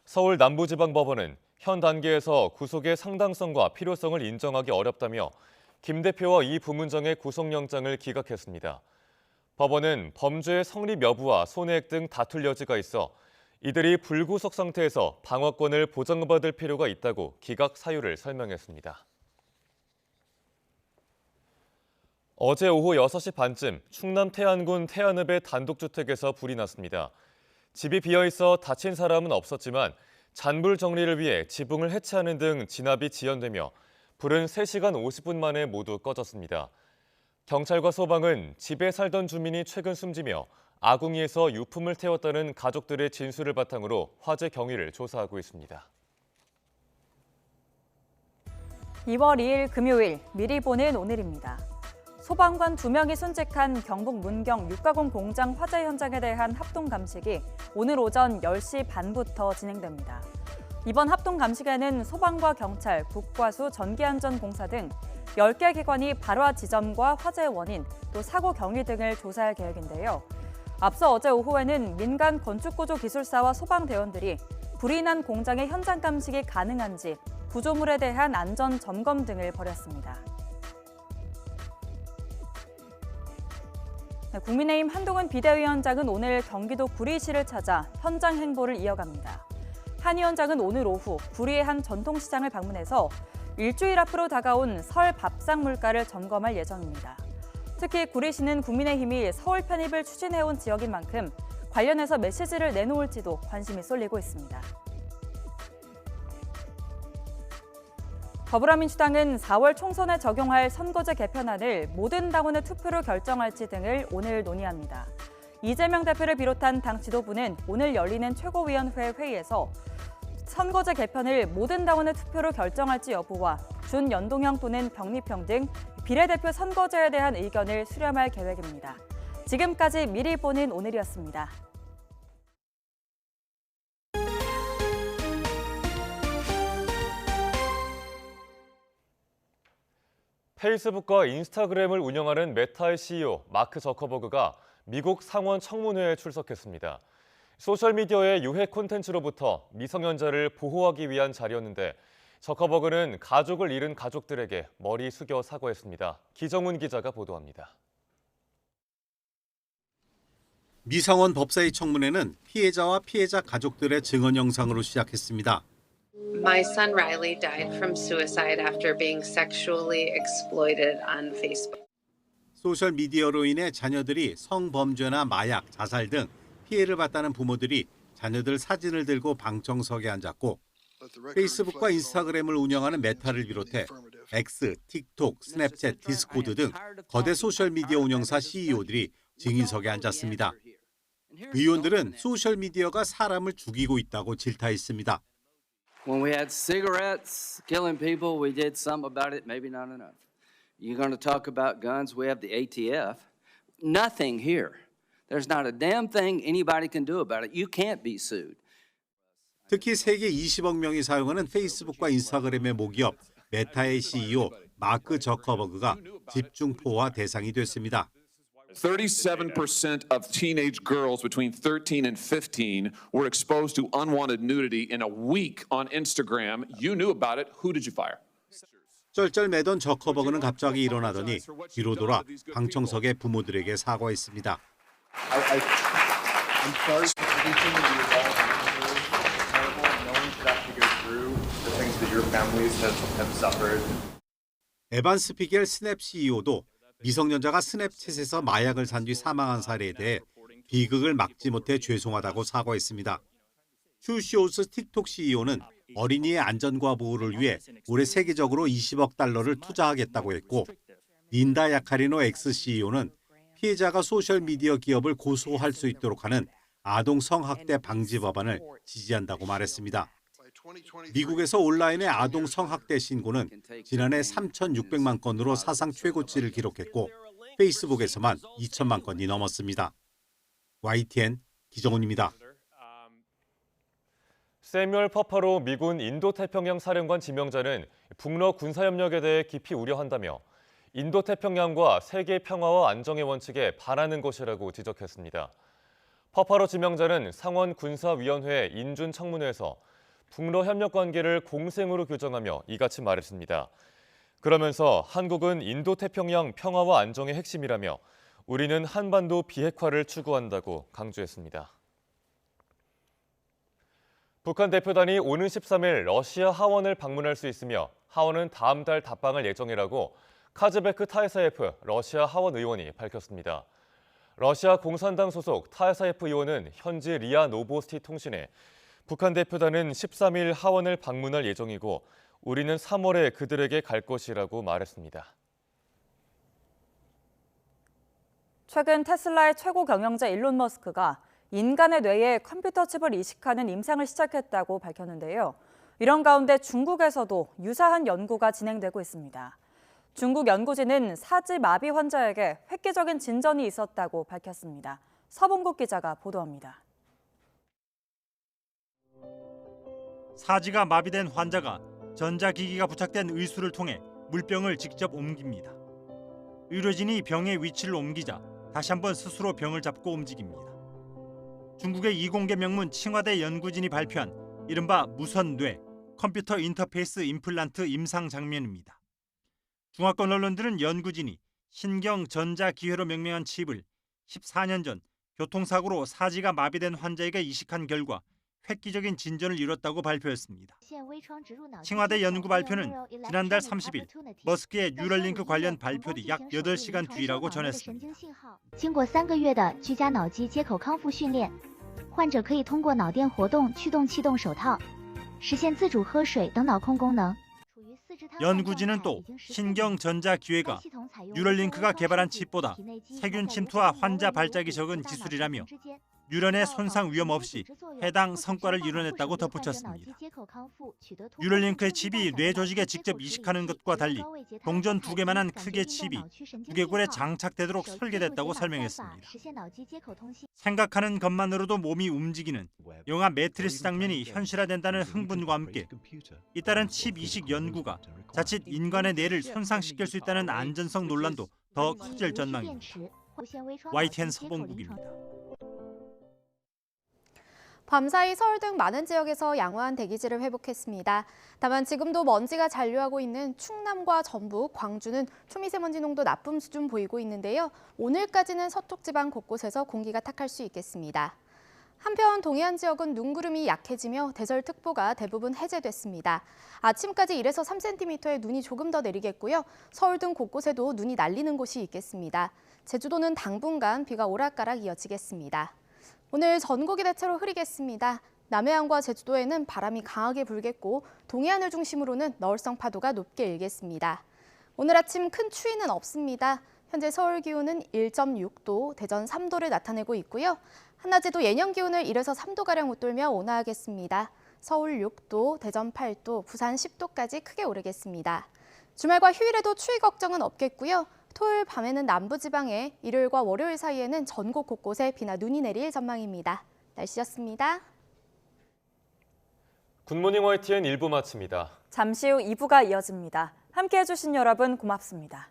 서울 남부지방법원은 현 단계에서 구속의 상당성과 필요성을 인정하기 어렵다며 김 대표와 이 부문장의 구속영장을 기각했습니다. 법원은 범죄의 성립 여부와 손해액 등 다툴 여지가 있어 이들이 불구속 상태에서 방어권을 보장받을 필요가 있다고 기각 사유를 설명했습니다. 어제 오후 6시 반쯤 충남 태안군 태안읍의 단독주택에서 불이 났습니다. 집이 비어있어 다친 사람은 없었지만 잔불 정리를 위해 지붕을 해체하는 등 진압이 지연되며 불은 3시간 50분 만에 모두 꺼졌습니다. 경찰과 소방은 집에 살던 주민이 최근 숨지며 아궁이에서 유품을 태웠다는 가족들의 진술을 바탕으로 화재 경위를 조사하고 있습니다. 2월 2일 금요일 미리 보는 오늘입니다. 소방관 2명이 순직한 경북 문경 육가공 공장 화재 현장에 대한 합동 감식이 오늘 오전 10시 반부터 진행됩니다. 이번 합동 감식에는 소방과 경찰, 국과수, 전기안전공사 등 10개 기관이 발화 지점과 화재 원인, 또 사고 경위 등을 조사할 계획인데요. 앞서 어제 오후에는 민간 건축구조기술사와 소방대원들이 불이 난 공장의 현장 감식이 가능한지 구조물에 대한 안전 점검 등을 벌였습니다. 국민의힘 한동훈 비대위원장은 오늘 경기도 구리시를 찾아 현장 행보를 이어갑니다. 한 위원장은 오늘 오후 구리의 한 전통시장을 방문해서 일주일 앞으로 다가온 설 밥상 물가를 점검할 예정입니다. 특히 구리시는 국민의힘이 서울 편입을 추진해온 지역인 만큼 관련해서 메시지를 내놓을지도 관심이 쏠리고 있습니다. 더불어민주당은 4월 총선에 적용할 선거제 개편안을 모든 당원의 투표로 결정할지 등을 오늘 논의합니다. 이재명 대표를 비롯한 당 지도부는 오늘 열리는 최고위원회 회의에서 선거제 개편을 모든 당원의 투표로 결정할지 여부와 준연동형 또는 병립형 등 비례대표 선거제에 대한 의견을 수렴할 계획입니다. 지금까지 미리 보는 오늘이었습니다. 페이스북과 인스타그램을 운영하는 메타의 CEO 마크 저커버그가 미국 상원 청문회에 출석했습니다. 소셜미디어의 유해 콘텐츠로부터 미성년자를 보호하기 위한 자리였는데 저커버그는 가족을 잃은 가족들에게 머리 숙여 사과했습니다. 기정훈 기자가 보도합니다. 미성원 법사위 청문회는 피해자와 피해자 가족들의 증언 영상으로 시작했습니다. My son Riley died from suicide after being sexually exploited on Facebook. 소셜 미디어로 인해 자녀들이 성범죄나 마약, 자살 등 피해를 봤다는 부모들이 자녀들 사진을 들고 방청석에 앉았고 페이스북과 인스타그램을 운영하는 메타를 비롯해 X, 틱톡, 스냅챗, 디스코드 등 거대 소셜 미디어 운영사 CEO들이 증인석에 앉았습니다. 의원들은 소셜 미디어가 사람을 죽이고 있다고 질타했습니다. When we had cigarettes killing people, we did some about it, maybe not enough. You're going to talk about guns, we have the ATF. Nothing here. There's not a damn thing anybody can do about it. You can't be sued. 특히 세계 20억 명이 사용하는 페이스북과 인스타그램의 모기업 메타의 CEO 마크 저커버그가 집중 포화 대상이 됐습니다. 37% of teenage girls between 13 and 15 were exposed to unwanted nudity in a week on Instagram. You knew about it. Who did you fire? 쩔쩔매던 저커버그는 갑자기 일어나더니 뒤로 돌아 방청석의 부모들에게 사과했습니다. I'm sorry for everything that you all terrible. No one should have to go through the things that your families have suffered. 에반스 피겔 스냅 CEO도 미성년자가 스냅챗에서 마약을 산 뒤 사망한 사례에 대해 비극을 막지 못해 죄송하다고 사과했습니다. 슈시오스 틱톡 CEO는 어린이의 안전과 보호를 위해 올해 세계적으로 20억 달러를 투자하겠다고 했고 린다 야카리노 X CEO는 피해자가 소셜미디어 기업을 고소할 수 있도록 하는 아동 성학대 방지 법안을 지지한다고 말했습니다. 미국에서 온라인의 아동 성학대 신고는 지난해 3,600만 건으로 사상 최고치를 기록했고 페이스북에서만 2천만 건이 넘었습니다. YTN 기정훈입니다. 세뮤얼 퍼퍼로 미군 인도태평양 사령관 지명자는 북러 군사협력에 대해 깊이 우려한다며 인도태평양과 세계 평화와 안정의 원칙에 반하는 것이라고 지적했습니다. 퍼퍼로 지명자는 상원 군사위원회 인준 청문회에서 북러 협력 관계를 공생으로 규정하며 이같이 말했습니다. 그러면서 한국은 인도태평양 평화와 안정의 핵심이라며 우리는 한반도 비핵화를 추구한다고 강조했습니다. 북한 대표단이 오는 13일 러시아 하원을 방문할 수 있으며 하원은 다음 달 답방할 예정이라고 카즈베크 타에사예프 러시아 하원 의원이 밝혔습니다. 러시아 공산당 소속 타에사예프 의원은 현지 리아 노보스티 통신에 북한 대표단은 13일 하원을 방문할 예정이고 우리는 3월에 그들에게 갈 것이라고 말했습니다. 최근 테슬라의 최고 경영자 일론 머스크가 인간의 뇌에 컴퓨터 칩을 이식하는 임상을 시작했다고 밝혔는데요. 이런 가운데 중국에서도 유사한 연구가 진행되고 있습니다. 중국 연구진은 사지 마비 환자에게 획기적인 진전이 있었다고 밝혔습니다. 서봉국 기자가 보도합니다. 사지가 마비된 환자가 전자기기가 부착된 의수를 통해 물병을 직접 옮깁니다. 의료진이 병의 위치를 옮기자 다시 한번 스스로 병을 잡고 움직입니다. 중국의 이공계 명문 칭화대 연구진이 발표한 이른바 무선뇌 컴퓨터 인터페이스 임플란트 임상 장면입니다. 중화권 언론들은 연구진이 신경 전자기회로 명명한 칩을 14년 전 교통사고로 사지가 마비된 환자에게 이식한 결과 획기적인 진전을 이뤘다고 발표했습니다. 칭화대 연구 발표는 지난달 30일 머스크의 뉴럴링크 관련 발표 뒤 약 8시간 뒤라고 전했습니다. 经过3个月的居家脑机接口康复训练，患者可以通过脑电活动驱动气动手套，实现自主喝水等脑控功能。 연구진은 또 신경전자기회가 뉴럴링크가 개발한 칩보다 세균 침투와 환자 발작이 적은 기술이라며 뉴런의 손상 위험 없이 해당 성과를 이뤄냈다고 덧붙였습니다. 뉴럴링크의 칩이 뇌 조직에 직접 이식하는 것과 달리 동전 2개만한 크기의 칩이 두개골에 장착되도록 설계됐다고 설명했습니다. 생각하는 것만으로도 몸이 움직이는 영화 매트리스 장면이 현실화된다는 흥분과 함께 잇따른 칩 이식 연구가 자칫 인간의 뇌를 손상시킬 수 있다는 안전성 논란도 더 커질 전망입니다. YTN 서봉국입니다. 밤사이 서울 등 많은 지역에서 양호한 대기질을 회복했습니다. 다만 지금도 먼지가 잔류하고 있는 충남과 전북, 광주는 초미세먼지 농도 나쁨 수준 보이고 있는데요. 오늘까지는 서쪽 지방 곳곳에서 공기가 탁할 수 있겠습니다. 한편 동해안 지역은 눈구름이 약해지며 대설특보가 대부분 해제됐습니다. 아침까지 1에서 3cm의 눈이 조금 더 내리겠고요. 서울 등 곳곳에도 눈이 날리는 곳이 있겠습니다. 제주도는 당분간 비가 오락가락 이어지겠습니다. 오늘 전국이 대체로 흐리겠습니다. 남해안과 제주도에는 바람이 강하게 불겠고 동해안을 중심으로는 너울성 파도가 높게 일겠습니다. 오늘 아침 큰 추위는 없습니다. 현재 서울 기온은 1.6도, 대전 3도를 나타내고 있고요. 한낮에도 예년 기온을 1에서 3도가량 웃돌며 온화하겠습니다. 서울 6도, 대전 8도, 부산 10도까지 크게 오르겠습니다. 주말과 휴일에도 추위 걱정은 없겠고요. 토요일 밤에는 남부지방에, 일요일과 월요일 사이에는 전국 곳곳에 비나 눈이 내릴 전망입니다. 날씨였습니다. 굿모닝 YTN 1부 마칩니다. 잠시 후 2부가 이어집니다. 함께해 주신 여러분 고맙습니다.